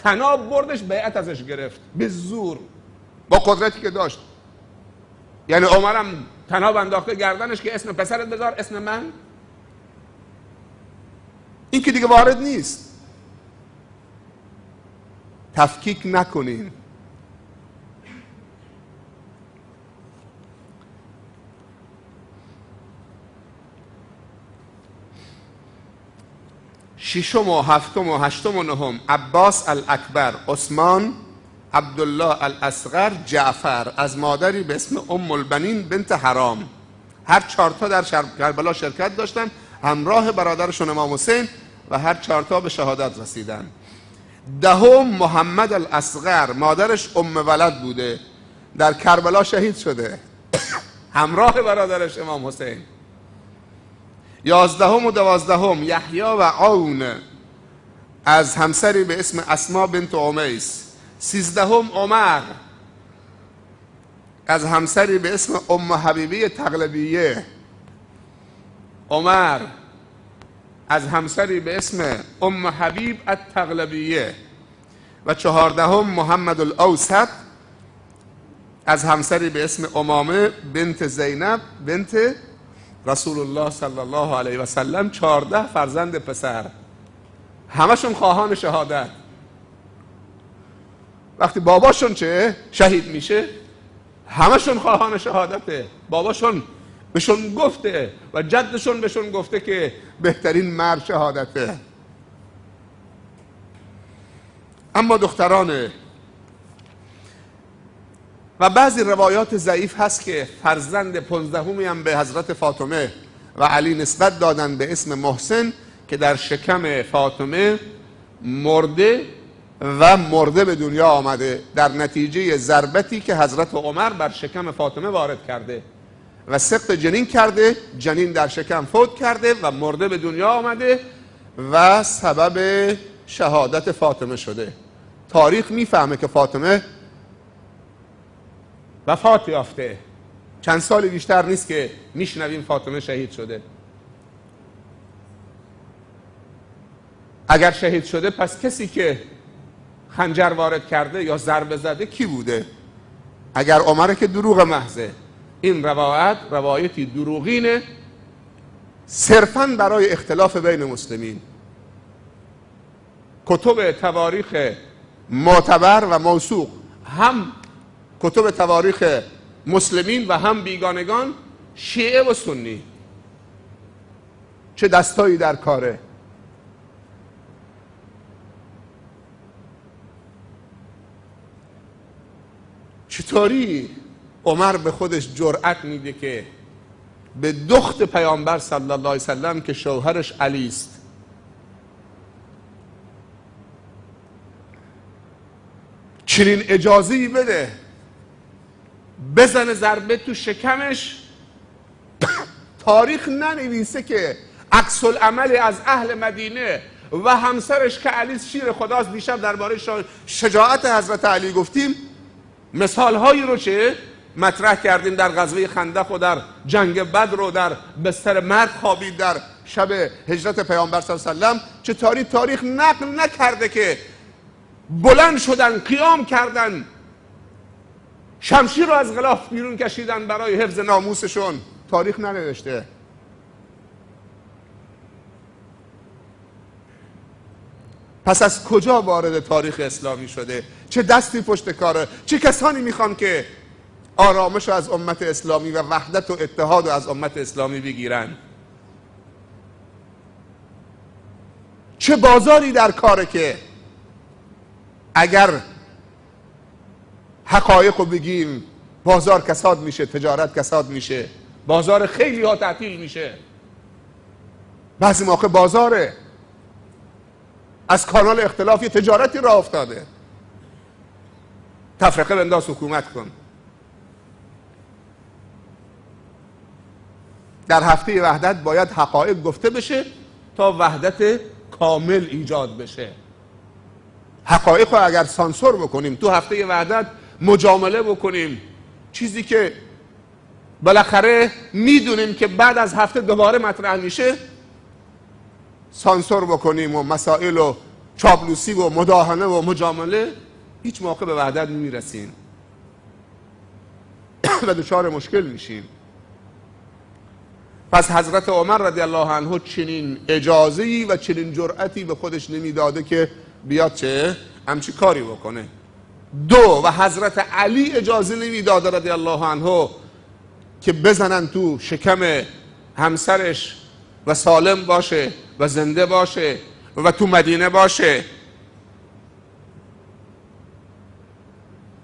طناب بردش، بیعت ازش گرفت به زور با قدرتی که داشت. یعنی عمرم طناب انداخته گردنش که اسم پسرت بذار، اسم من. این که دیگه وارد نیست. تفکیک نکنین. ششم و هفتم و هشتم و نهم عباس الاکبر، عثمان، عبدالله الاصغر، جعفر از مادری به اسم ام البنین بنت حرام. هر 4 تا در کربلا شرکت داشتن همراه برادرشون امام حسین و هر 4 تا به شهادت رسیدن. 10 محمد الاصغر، مادرش ام ولد بوده، در کربلا شهید شده همراه برادرش امام حسین. 11 و 12 یحیی و عون از همسری به اسم اسما بنت امیس. 13 عمر از همسری به اسم ام حبیبی تغلبیه. عمر از همسری به اسم ام حبیب التغلبیه. و 14 محمد الاوسط از همسری به اسم امامه بنت زینب بنت رسول الله صلی الله علیه و سلم. 14 فرزند پسر، همشون خواهان شهادت. وقتی باباشون چه شهید میشه همشون خواهان شهادته. باباشون بهشون گفته و جدشون بهشون گفته که بهترین مرد شهادته. اما دخترانه و بعضی روایات ضعیف هست که فرزند 15 هم به حضرت فاطمه و علی نسبت دادن به اسم محسن که در شکم فاطمه مرده و مرده به دنیا آمده در نتیجه ضربتی که حضرت عمر بر شکم فاطمه وارد کرده و سقط جنین کرده. جنین در شکم فوت کرده و مرده به دنیا آمده و سبب شهادت فاطمه شده. تاریخ میفهمه که فاطمه وفات یافته. چند سال بیشتر نیست که میشنویم فاطمه شهید شده. اگر شهید شده پس کسی که خنجر وارد کرده یا ضربه زده کی بوده؟ اگر عمره که دروغ محضه. این روایتی دروغینه صرفاً برای اختلاف بین مسلمین. کتب تواریخ معتبر و موثوق، هم کتب تواریخ مسلمین و هم بیگانگان، شیعه و سنی، چه دستایی در کاره. چطوری عمر به خودش جرأت میده که به دخت پیامبر صلی الله علیه وسلم که شوهرش علی است چنین اجازه‌ای بده بزنه ضربه تو شکمش؟ تاریخ ننویسه که عکس العمل از اهل مدینه و همسرش که علی شیر خداست. دیشب درباره شجاعت حضرت علی گفتیم، مثالهایی رو چه مطرح کردیم در غزوه خندق و در جنگ بدر و در بستر مرگ خوابید در شب هجرت پیامبر صلی الله علیه و سلم. چه تاریخ نقل نکرده که بلند شدن، قیام کردن، شمشیر رو از غلاف بیرون کشیدن برای حفظ ناموسشون. تاریخ ننوشته. پس از کجا وارد تاریخ اسلامی شده؟ چه دستی پشت کاره؟ چه کسانی میخوان که آرامش از امت اسلامی و وحدت و اتحاد از امت اسلامی بگیرن؟ چه بازاری در کاره که اگر حقایق رو بگیم بازار کساد میشه، تجارت کساد میشه، بازار خیلی ها تعطیل میشه. بعضی موقع بازاره از کانال اختلاف یه تجارتی راه افتاده. تفرقه بنداز، حکومت کن. در هفته وحدت باید حقایق گفته بشه تا وحدت کامل ایجاد بشه. حقایق رو اگر سانسور بکنیم، تو هفته وحدت مجامله بکنیم، چیزی که بالاخره میدونیم که بعد از هفته دوباره مطرح میشه، سانسور بکنیم و مسائل و چابلوسی و مداهنه و مجامله، هیچ موقع به وحدت نمیرسیم و دچار مشکل میشیم. پس حضرت عمر رضی الله عنه چنین اجازه‌ای و چنین جرأتی به خودش نمیداده که بیاد چه همچی کاری بکنه. دو، و حضرت علی اجازه نمیداده رضی الله عنه که بزنن تو شکم همسرش و سالم باشه و زنده باشه و تو مدینه باشه.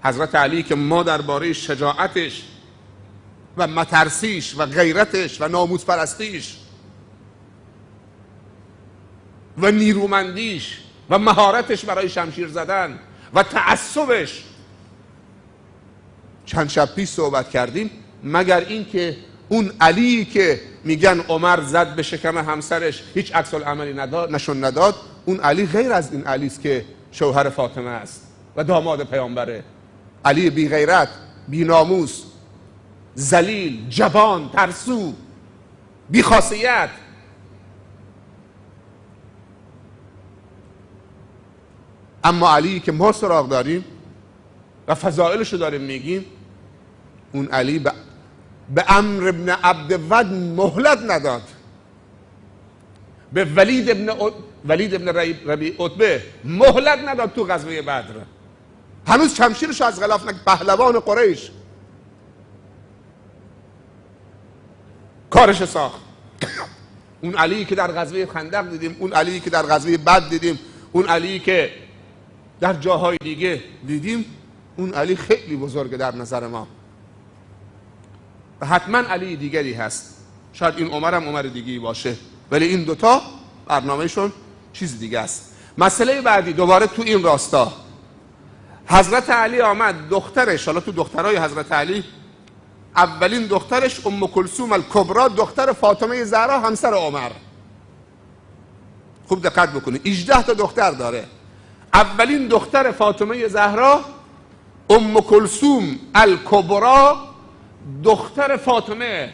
حضرت علی که ما درباره شجاعتش و مترسیش و غیرتش و ناموس پرستیش و نیرومندیش و مهارتش برای شمشیر زدن و تعصبش چند شب پیش صحبت کردیم، مگر این که اون علی که میگن عمر زد به شکم همسرش هیچ عکس العملی نشون نداد، اون علی غیر از این علی است که شوهر فاطمه است و داماد پیامبره. علی بی غیرت، بی ناموس، ذلیل، جبان، ترسو، بی خاصیت. اما علی که ما سراغ داریم و فضائلشو داریم میگیم، اون علی به عمرو ابن عبدود مهلت نداد، به ولید ابن ربیع عتبه مهلت نداد تو غزوه بدر. هنوز شمشیرشو از غلاف نکرد. پهلوان قریش کارش ساخت. اون علی که در غزوه خندق دیدیم، اون علی که در غزوه بدر دیدیم، اون علی که در جاهای دیگه دیدیم، اون علی خیلی بزرگه در نظر ما و حتما علی دیگری هست. شاید این عمر هم عمر دیگری باشه، ولی این دوتا برنامهشون چیز دیگه است. مسئله بعدی دوباره تو این راستا، حضرت علی آمد دخترش، حالا تو دخترای حضرت علی اولین دخترش ام کلثوم الکبرا، دختر فاطمه زهرا همسر عمر. خوب دقت بکنید، 18 تا دختر داره. اولین دختر فاطمه زهرا ام کلثوم الکبری دختر فاطمه.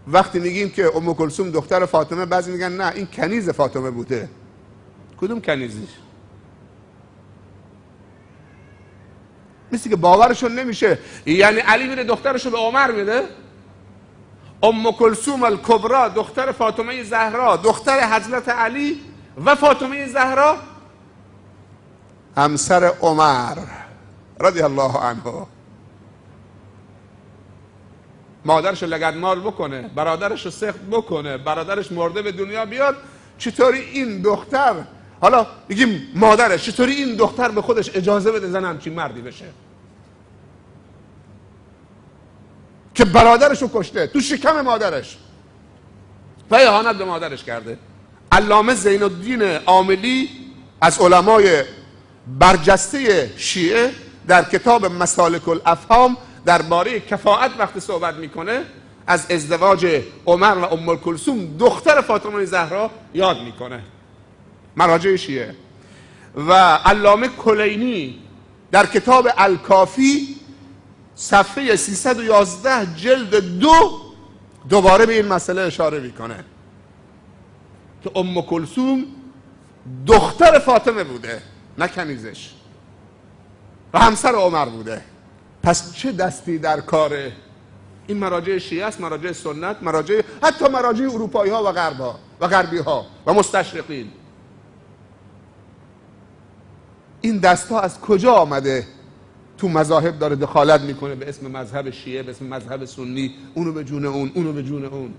وقتی میگیم که ام کلثوم دختر فاطمه، بعضی میگن نه این کنیز فاطمه بوده. کدوم کنیزش؟ مثل که باورشون نمیشه. یعنی علی میره دخترشو به عمر میده؟ ام کلثوم الکبری دختر فاطمه زهرا دختر حضرت علی و فاطمه زهرا همسر عمر رضی الله عنه. مادرش رو لگدمال بکنه، برادرش رو سخت بکنه، برادرش مرده به دنیا بیاد، چطوری این دختر، حالا بگیم مادرش، چطوری این دختر به خودش اجازه بده زن همچین مردی بشه که برادرش رو کشته تو شکم مادرش و اهانت به مادرش کرده. علامه زین الدین عاملی از علمای برجسته شیعه در کتاب مسالک الافهام درباره کفاءت وقتی صحبت میکنه از ازدواج عمر و ام کلثوم دختر فاطمه زهرا یاد میکنه، مراجع شیعه. و علامه کلینی در کتاب الکافی صفحه 311 جلد 2 دوباره به این مسئله اشاره میکنه که ام کلثوم دختر فاطمه بوده نه کنیزش و همسر عمر بوده. پس چه دستی در کاره؟ این مراجع شیعه است، مراجع سنت، مراجع حتی مراجع اروپایی ها و غربی ها و مستشرقین. این دست ها از کجا آمده تو مذاهب داره دخالت میکنه به اسم مذهب شیعه، به اسم مذهب سنی، اونو به جون اون، اونو به جون اون.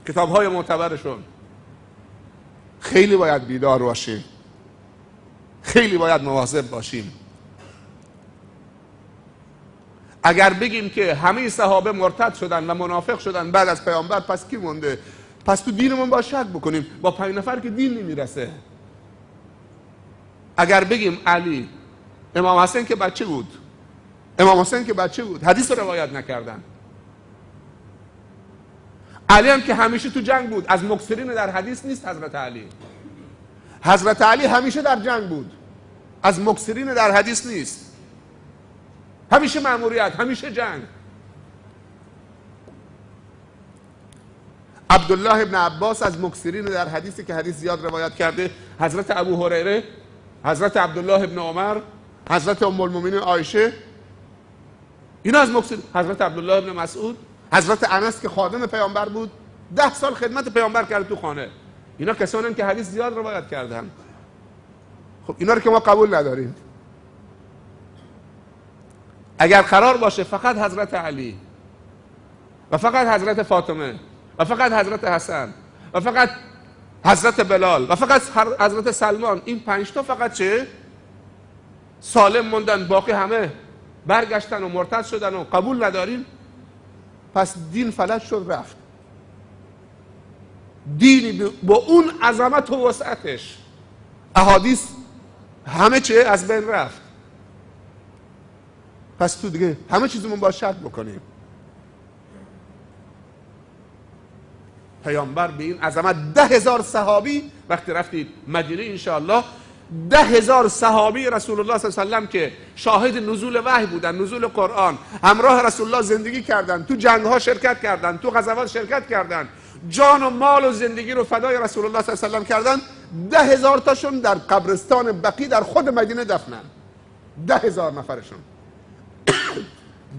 کتاب های معتبرشون. خیلی باید بیدار باشیم، خیلی باید مواظب باشیم. اگر بگیم که همه صحابه مرتد شدن و منافق شدن بعد از پیامبر، پس کی مونده؟ پس تو دینمون با شک بکنیم، با 5 نفر که دین نمیرسه. اگر بگیم علی، امام حسین که بچه بود، امام حسین که بچه بود، حدیث رو روایت نکردن. علی هم که همیشه تو جنگ بود، از مکثرین در حدیث نیست حضرت علی. حضرت علی همیشه در جنگ بود، از مکثرین در حدیث نیست. همیشه مأموریت، همیشه جنگ. عبدالله ابن عباس از مکثرین در حدیثی که حدیث زیاد روایت کرده، حضرت ابو هریره، حضرت عبدالله ابن عمر، حضرت ام المؤمنین عایشه، اینا از مکثرین. حضرت عبدالله ابن مسعود، حضرت انس که خادم پیامبر بود، 10 سال خدمت پیامبر کرد تو خانه. اینا کسانی که حدیث زیاد روایت کردن. خب اینا رو که ما قبول نداریم. اگر قرار باشه فقط حضرت علی و فقط حضرت فاطمه و فقط حضرت حسن و فقط حضرت بلال و فقط حضرت سلمان، این 5 تا فقط چه؟ سالم موندن، باقی همه برگشتن و مرتد شدن و قبول نداریم، پس دین فلج شد رفت. دینی با اون عظمت و وسعتش، احادیث همه چه از بین رفت. پس تو دیگه همه چیزمون با شک بکنیم. پیامبر به این عظمت 10,000 صحابی وقتی رفتید مدینه انشاءالله، 10,000 صحابی رسول الله صلی الله علیه و سلم که شاهد نزول وحی بودن، نزول قرآن، همراه رسول الله زندگی کردن، تو جنگ ها شرکت کردن، تو غزوات شرکت کردن، جان و مال و زندگی رو فدای رسول الله صلی الله علیه و سلم کردن. 10,000 تاشون در قبرستان بقیع در خود مدینه دفنن. 10,000 نفرشون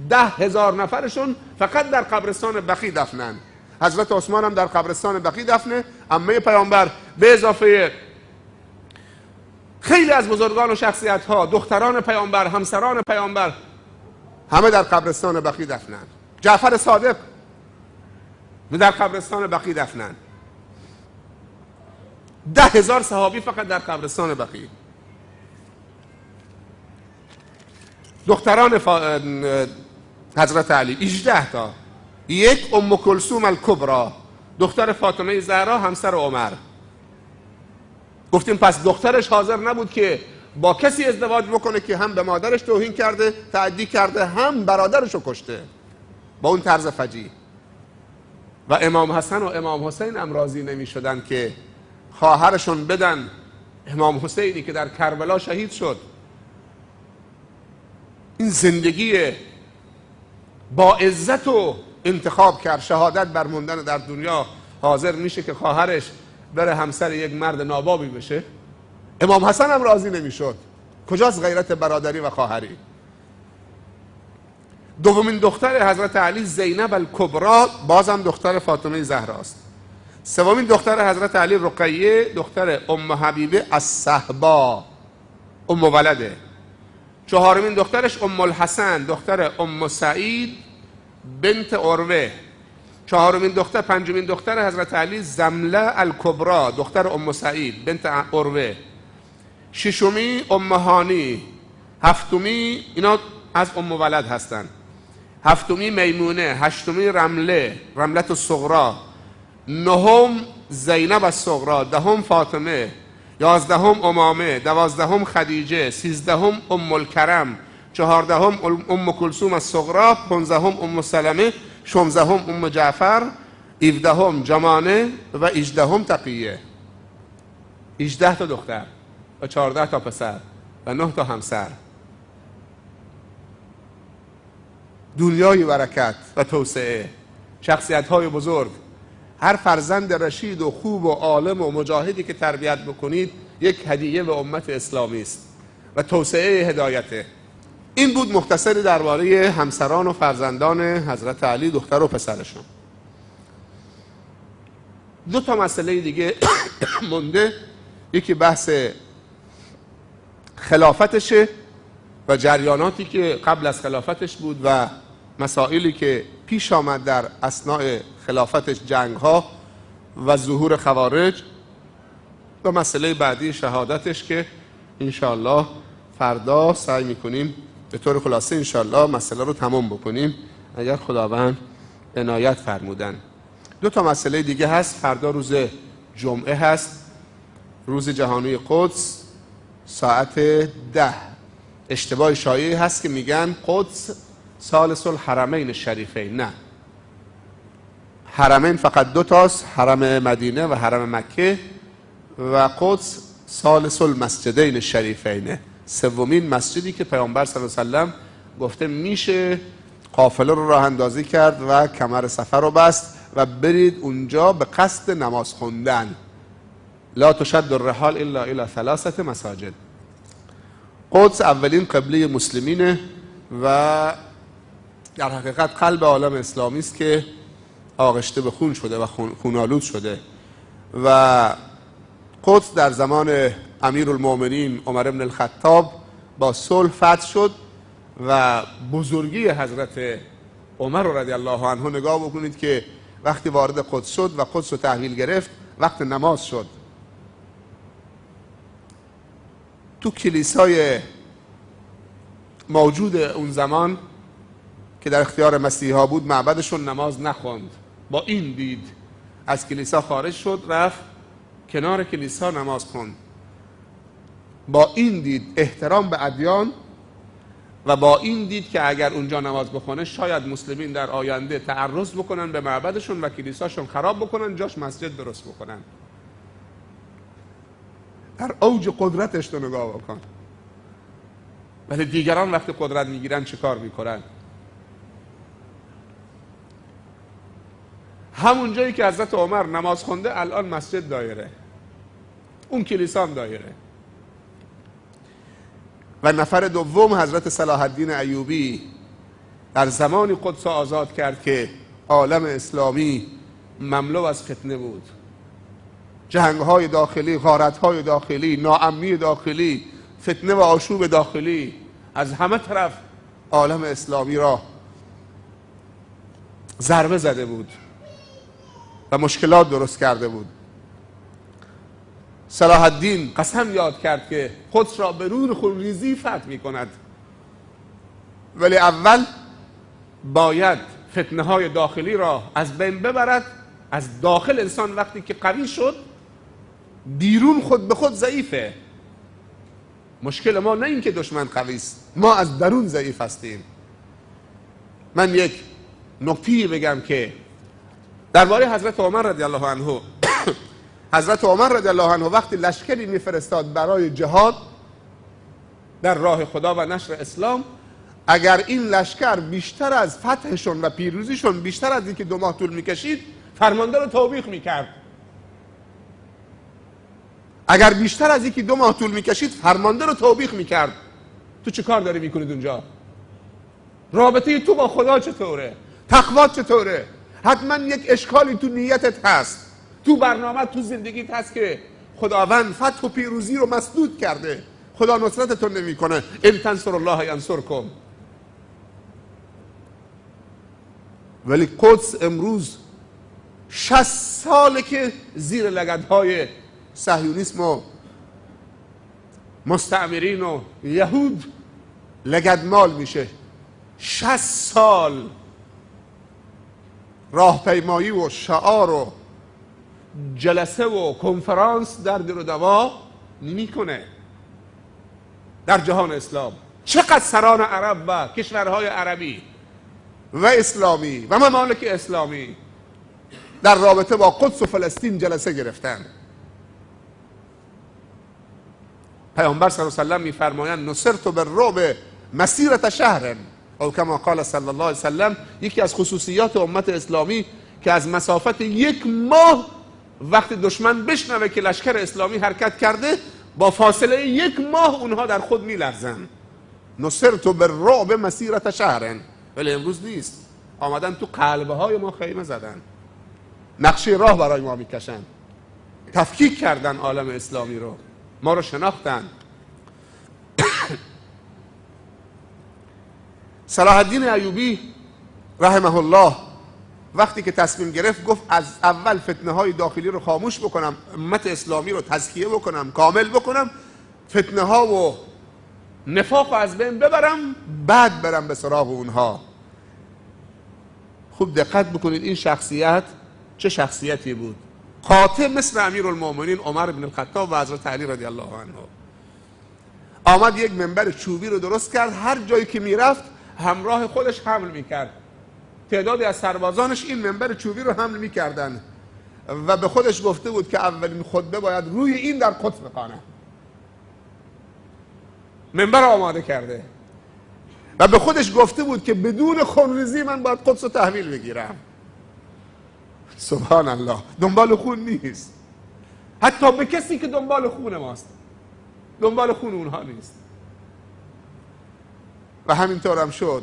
10,000 نفرشون فقط در قبرستان بقیع دفنن. حضرت عثمان هم در قبرستان بقیع دفنه، عمه پیامبر، به اضافه خیلی از بزرگان و شخصیت ها، دختران پیامبر، همسران پیامبر، همه در قبرستان بقیع دفنن. جعفر صادق در قبرستان بقیع دفنن. 10,000 صحابی فقط در قبرستان بقیع. دختران حضرت علی 18 تا. یک ام کلثوم الکبری دختر فاطمه زهرا همسر عمر. گفتیم پس دخترش حاضر نبود که با کسی ازدواج بکنه که هم به مادرش توهین کرده، تعدی کرده، هم برادرش رو کشته با اون طرز فجیع. و امام حسن و امام حسین هم راضی نمی شدن که خواهرشون بدن امام حسینی که در کربلا شهید شد، این زندگی با عزت و انتخاب کرد، شهادت بر موندن در دنیا. حاضر میشه که خواهرش بره همسر یک مرد نابابی بشه؟ امام حسن هم راضی نمیشد. کجاست غیرت برادری و خواهری؟ دومین دختر حضرت علی زینب الکبری، بازم دختر فاطمه زهراست. سومین دختر حضرت علی رقیه، دختر ام حبیبه الصهبا، ام ولده. چهارمین دخترش ام الحسن، دختر ام سعید بنت عروه. پنجمین دختر حضرت علی زمله الکبری، دختر ام سعید بنت عروه. ششمی ام هانی. هفتمی، اینا از ام ولد هستن. هفتمی میمونه. هشتمی رمله الصغرا. نهم زینب الصغرا. دهم فاطمه. یازدهم امامه. دوازدهم خدیجه. سیزدهم ام الکرم. چهاردهم ام کلثوم الصغرا. پانزدهم ام سلمه. شانزدهم ام جعفر. 17 جمانه و 18 تقیه. 18 تا دختر و 14 تا پسر و 9 تا همسر. دنیای برکت و توسعه، شخصیت‌های بزرگ. هر فرزند رشید و خوب و عالم و مجاهدی که تربیت بکنید یک هدیه به امت اسلامی است و توسعه هدایته. این بود مختصری درباره همسران و فرزندان حضرت علی، دختر و پسرشون. دو تا مسئله دیگه مونده. یکی بحث خلافتشه و جریاناتی که قبل از خلافتش بود و مسائلی که پیش آمد در اثناء خلافتش، جنگ‌ها و ظهور خوارج، و مسئله بعدی شهادتش که انشاءالله فردا سعی میکنیم به طور خلاصه انشاءالله مسئله رو تمام بکنیم اگر خداوند عنایت فرمودن. دو تا مسئله دیگه هست. فردا روز جمعه هست، روز جهانی قدس، ساعت 10. اشتباه شایعی هست که میگن قدس ثالث الحرمین الشریفین. نه، حرمین فقط 2 تاست، حرم مدینه و حرم مکه، و قدس ثالث المسجدین الشریفین، سومین مسجدی که پیامبر صلی الله علیه و سلم گفته میشه قافله رو راه اندازی کرد و کمر سفر رو بست و برید اونجا به قصد نماز خوندن. لا تشد الرحال الا الى 3 مساجد. قدس اولین قبله مسلمینه و در حقیقت قلب عالم اسلامی است که آغشته به خون شده و خونالود شده. و قدس در زمان امیرالمؤمنین عمر بن الخطاب با صلح فتح شد و بزرگی حضرت عمر رضی الله عنه نگاه بکنید که وقتی وارد قدس شد و قدس رو تحویل گرفت، وقت نماز شد. تو کلیسای موجود اون زمان که در اختیار مسیحا بود، معبدشون نماز نخوند. با این دید از کلیسا خارج شد، رفت کنار کلیسا نماز خوند. با این دید احترام به ادیان و با این دید که اگر اونجا نماز بخونه شاید مسلمین در آینده تعرض بکنن به معبدشون و کلیساشون خراب بکنن، جاش مسجد درست بکنن. در اوج قدرتش تو نگاه بکن. ولی دیگران وقتی قدرت میگیرن چه کار میکنن؟ همون جایی که حضرت عمر نماز خونده الان مسجد دایره، اون کلیسا هم دایره. و نفر دوم حضرت صلاح الدین ایوبی در زمانی قدس آزاد کرد که عالم اسلامی مملو از فتنه بود. جنگ‌های داخلی، غارت‌های داخلی، ناامنی داخلی، فتنه و آشوب داخلی از همه طرف عالم اسلامی را ضربه زده بود و مشکلات درست کرده بود. صلاح الدین قسم یاد کرد که قدس را به نور خونریزی فتح می کند، ولی اول باید فتنه های داخلی را از بین ببرد. از داخل انسان وقتی که قوی شد، بیرون خود به خود ضعیفه. مشکل ما نه این که دشمن قوی است، ما از درون ضعیف هستیم. من یک نکته بگم که درباره حضرت عمر رضی الله عنه حضرت عمر رضی الله عنه وقتی لشکری میفرستاد برای جهاد در راه خدا و نشر اسلام، اگر این لشکر بیشتر از فتحشون و پیروزیشون بیشتر از اینکه 2 ماه طول میکشید، فرمانده رو توبیخ میکرد. اگر بیشتر از اینکه 2 ماه طول میکشید، فرمانده رو توبیخ میکرد. تو چه کار داری میکنید اونجا؟ رابطه تو با خدا چطوره؟ تقوات چطوره؟ حتما یک اشکالی تو نیتت هست، تو برنامه، تو زندگیت هست که خداوند فتح و پیروزی رو مسدود کرده. خدا نصرتتون نمیکنه. ان تنصر الله ینصرکم. ولی قدس امروز 60 ساله که زیر لگدهای صهیونیسم و مستعمرین و یهود لگدمال میشه. 60 سال راهپیمایی و شعار و جلسه و کنفرانس درد رو دوا نمیکنه در جهان اسلام. چقدر سران عرب و کشورهای عربی و اسلامی و ممالک اسلامی در رابطه با قدس و فلسطین جلسه گرفتن. پیامبر صلی الله علیه و سلم میفرمایند نصرت بالرعب مسیرة شهر، او کما قال صلی الله علیه و سلم. یکی از خصوصیات امت اسلامی که از مسافت 1 ماه وقتی دشمن بشنوه که لشکر اسلامی حرکت کرده، با فاصله 1 ماه اونها در خود میلرزن. نصرت بالرعب مسیرة شهر. ولی امروز نیست. آمدن تو قلبه های ما خیمه زدن، نقشه راه برای ما میکشن، تفکیک کردن عالم اسلامی رو، ما رو شناختن. صلاح الدین ایوبی رحمه الله وقتی که تصمیم گرفت، گفت از اول فتنه های داخلی رو خاموش بکنم، امت اسلامی رو تزکیه بکنم، کامل بکنم، فتنه ها و نفاق رو از بین ببرم، بعد برم به سراغ اونها. خوب دقت بکنید این شخصیت چه شخصیتی بود. قاطع مثل امیرالمومنین عمر بن الخطاب و حضرت علی رضی الله عنه. آمد یک منبر چوبی رو درست کرد، هر جایی که میرفت همراه خودش حمل میکرد. تعدادی از سربازانش این منبر چوبی رو حمل میکردن و به خودش گفته بود که اولین خطبه باید روی این در قدس بخوانم. منبر آماده کرده و به خودش گفته بود که بدون خونریزی من باید قدس رو تحویل بگیرم. سبحان الله. دنبال خون نیست، حتی به کسی که دنبال خون ماست، دنبال خون اونها نیست. و همینطور هم شد.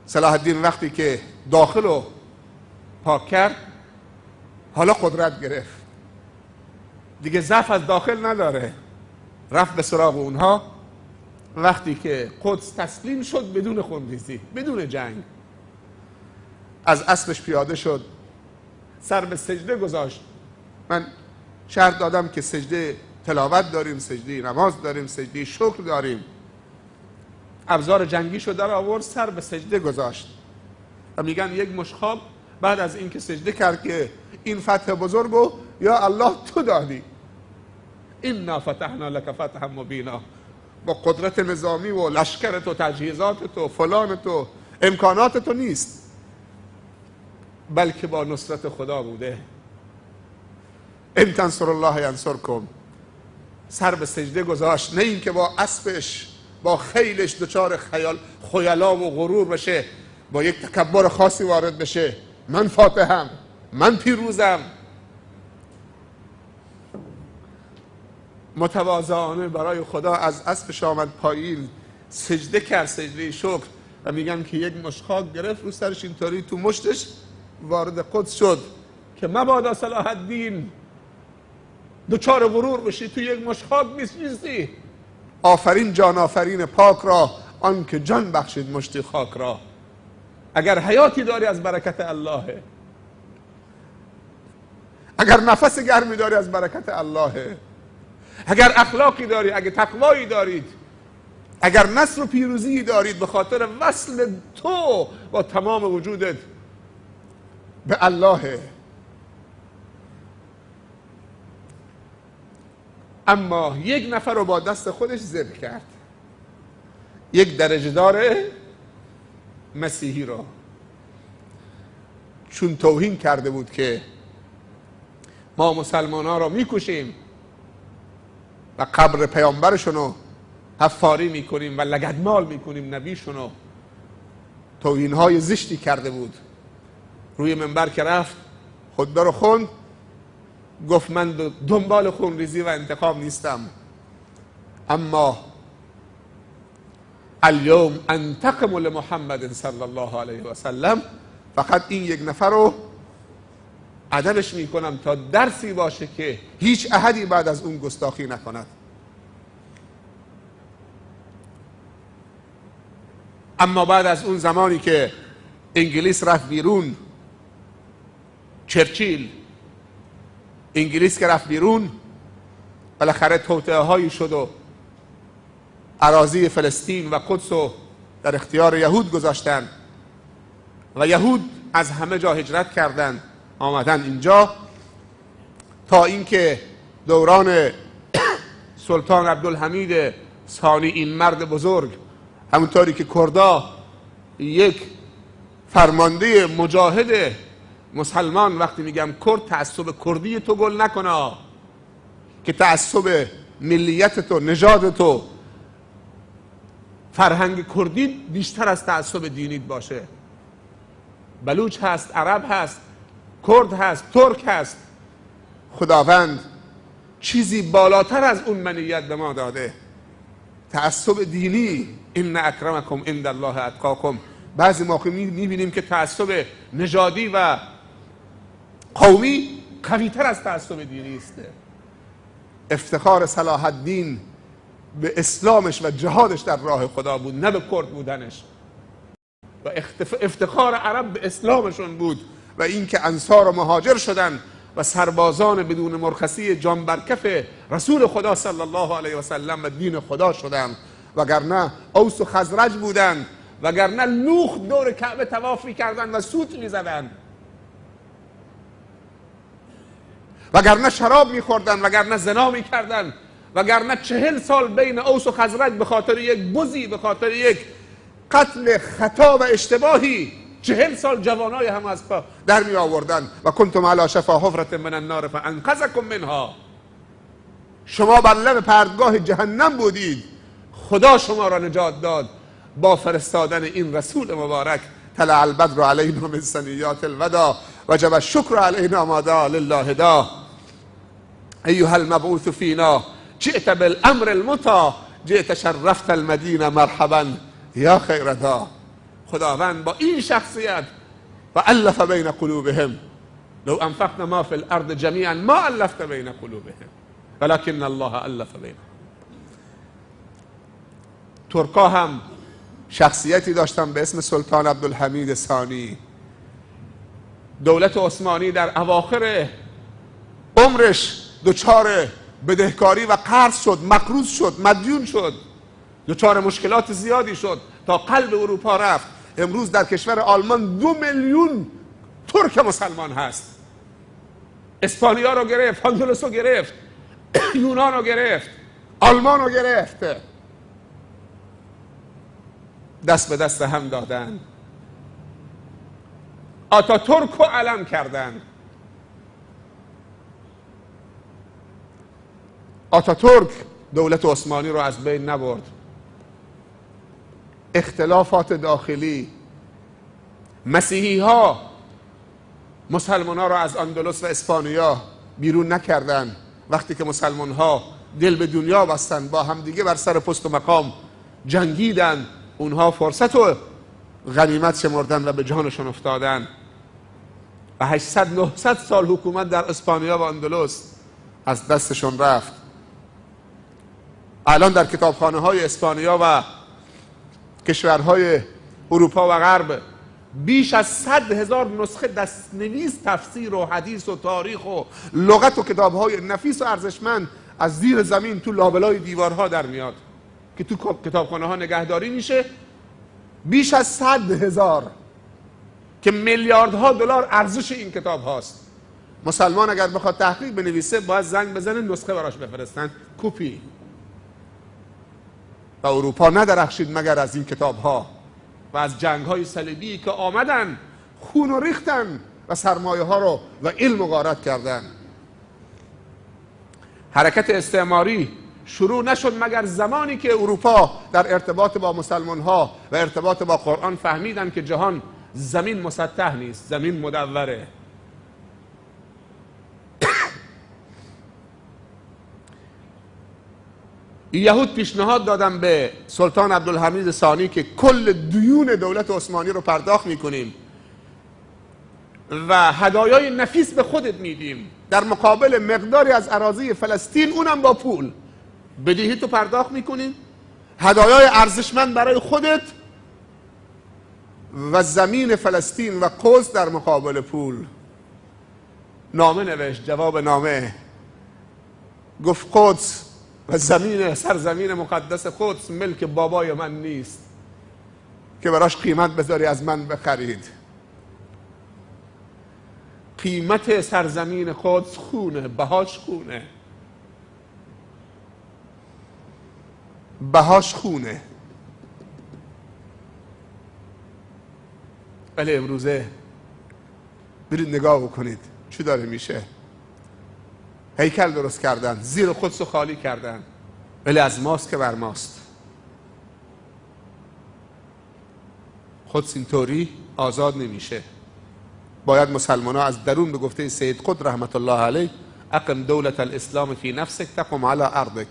صلاح الدین وقتی که داخل رو پاک کرد، حالا قدرت گرفت، دیگه ضعف از داخل نداره، رفت به سراغ اونها. وقتی که قدس تسلیم شد بدون خونریزی، بدون جنگ، از اسبش پیاده شد، سر به سجده گذاشت. من شرط دادم که سجده تلاوت داریم، سجده نماز داریم، سجده شکر داریم. ابزار جنگی شد در آورد، سر به سجده گذاشت و میگن یک مشخاب بعد از اینکه سجده کرد که این فتح بزرگو یا الله تو دادی، انا فتحنا لك فتحا مبینا، با قدرت نظامی و لشکرت و تجهیزاتت و فلانت و امکاناتت نیست، بلکه با نصرت خدا بوده. ان تنصر الله ینصرکم. سر به سجده گذاشت، نه اینکه با اسبش با خیلش دچار خیلا و غرور بشه، با یک تکبر خاصی وارد بشه، من فاتحم، من پیروزم. متواضعانه برای خدا از اسبش آمد پایین، سجده کرد، سجده شکر. و میگن که یک مشت خاک گرفت رو سرش، اینطوری تو مشتش وارد قدس شد که مبادا صلاح الدین دچار غرور بشی، تو یک مشت خاک میسوزی. آفرین جان آفرین پاک را، آن که جان بخشید مشتی خاک را. اگر حیاتی داری از برکت اللهه، اگر نفس گرمی داری از برکت اللهه، اگر اخلاقی داری، اگر تقوایی دارید، اگر نصر و پیروزی دارید به خاطر وصل تو با تمام وجودت به اللهه. اما یک نفر رو با دست خودش ذبح کرد، یک درجه دار مسیحی رو، چون توهین کرده بود که ما مسلمان ها را میکشیم و قبر پیامبرشون رو حفاری میکنیم و لگدمال میکنیم، نبیشون رو توهین های زشتی کرده بود. روی منبر که رفت خطبه رو خوند، گفت من دنبال خونریزی و انتقام نیستم، اما الیوم انتقم لمحمد صلی الله علیه و سلم، فقط این یک نفر رو ادبش میکنم تا درسی باشه که هیچ احدی بعد از اون گستاخی نکند. اما بعد از اون زمانی که انگلیس رفت بیرون، چرچیل انگلیس که رفت بیرون، بالاخره توطئه هایی شد و اراضی فلسطین و قدس رو در اختیار یهود گذاشتن و یهود از همه جا هجرت کردند، آمدن اینجا تا اینکه دوران سلطان عبدالحمید ثانی، این مرد بزرگ، همونطوری که کردا یک فرمانده مجاهد مسلمان، وقتی میگم کرد تعصب کردی تو گل نکنه، که تعصب ملیت تو، نژاد تو، فرهنگ کردی بیشتر از تعصب دینیت باشه. بلوچ هست، عرب هست، کرد هست، ترک هست، خداوند چیزی بالاتر از اون منیت به ما داده، تعصب دینی. ان اکرمکم عند الله اتقاکم. بعضی موقع میبینیم که تعصب نژادی و قومی قوی‌تر از تعصب دینی است. افتخار صلاح الدین به اسلامش و جهادش در راه خدا بود، نه به کرد بودنش، و افتخار عرب به اسلامشون بود و اینکه انصار و مهاجر شدن و سربازان بدون مرخصی جان برکف رسول خدا صلی الله علیه و سلم و دین خدا شدن، وگرنه اوس و خزرج بودن، وگرنه لوخ دور کعبه طواف می‌کردن و سوت می‌زدن، وگرنه شراب می‌خوردن، وگرنه زنا می‌کردن، وگرنه 40 سال بین اوس و خزرج به خاطر یک بزی، به خاطر یک قتل خطا و اشتباهی 40 سال جوانای هم از پا در می آوردن. و کنتم علی شفا حفرة من النار فانقذکم منها. شما بر لب پرتگاه جهنم بودید، خدا شما را نجات داد با فرستادن این رسول مبارک. طلع البدر علینا من ثنیات الوداع وجب الشکر علینا ما دعا لله دا. ایها المبعوث فینا جئت بالامر المطاع، جئت شرفت المدینه مرحبا یا خیر دا. خداوند با این شخصیت و الف بین قلوبهم، لو انفقنا ما فی الارض جمیعا ما الفت بین قلوبهم ولکن الله الف بینهم. ترکا هم شخصیتی داشتن به اسم سلطان عبدالحمید ثانی. دولت عثمانی در اواخر عمرش دچار بدهکاری و قرض شد، مقروض شد، مدیون شد، دچار مشکلات زیادی شد تا قلب اروپا رفت. امروز در کشور آلمان 2 میلیون ترک مسلمان هست. اسپانیا رو گرفت، اندلس رو گرفت، یونان رو گرفت، آلمان رو گرفت، دست به دست هم دادن، آتاتورک رو علم کردن. آتاتورک دولت عثمانی رو از بین نبرد. اختلافات داخلی، مسیحی ها مسلمان ها را از اندلس و اسپانیا بیرون نکردن. وقتی که مسلمان ها دل به دنیا بستن، با همدیگه بر سر پست و مقام جنگیدن، اونها فرصت و غنیمت شمردن و به جانشون افتادن و 800-900 سال حکومت در اسپانیا و اندلس از دستشون رفت. الان در کتابخانه های اسپانیا و کشورهای اروپا و غرب بیش از 100,000 نسخه دستنویس تفسیر و حدیث و تاریخ و لغت و کتابهای نفیس و ارزشمند از زیر زمین تو لابلای دیوارها در میاد که تو کتابخانه ها نگهداری میشه. بیش از 100,000 که میلیاردها دلار ارزش این کتاب هاست. مسلمان اگر بخواد تحقیق بنویسه باید زنگ بزنه نسخه براش بفرستن، کپی. و اروپا ندرخشید مگر از این کتاب ها و از جنگ های صلیبی که آمدن خون و ریختن و سرمایه ها رو و علم رو غارت کردن. حرکت استعماری شروع نشد مگر زمانی که اروپا در ارتباط با مسلمان ها و ارتباط با قرآن فهمیدن که جهان زمین مسطح نیست، زمین مدوره. یهود پیشنهاد دادن به سلطان عبدالحمید ثانی که کل دیون دولت عثمانی رو پرداخت میکنیم و هدایای نفیس به خودت میدیم، در مقابل مقداری از اراضی فلسطین، اونم با پول، بدهی تو پرداخت میکنیم، هدایای ارزشمند برای خودت و زمین فلسطین و قدس در مقابل پول. نامه نوشت، جواب نامه، گفت قدس و سرزمین مقدس قدس ملک بابای من نیست که براش قیمت بذاری از من بخرید. قیمت سرزمین قدس خونه، بهاش خونه، بهاش خونه. ولی امروزه برید نگاه بکنید چی داره میشه. هیکل درست کردن، زیر قدس رو خالی کردن، ولی از ماست که بر ماست. قدس اینطوری آزاد نمیشه. باید مسلمان ها از درون به گفته سید قطب رحمت الله علیه اقم دولت الاسلام فی نفسک تقم علی ارضک،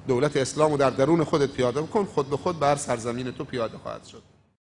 دولت اسلام رو در درون خودت پیاده بکن، خود به خود بر سرزمین تو پیاده خواهد شد.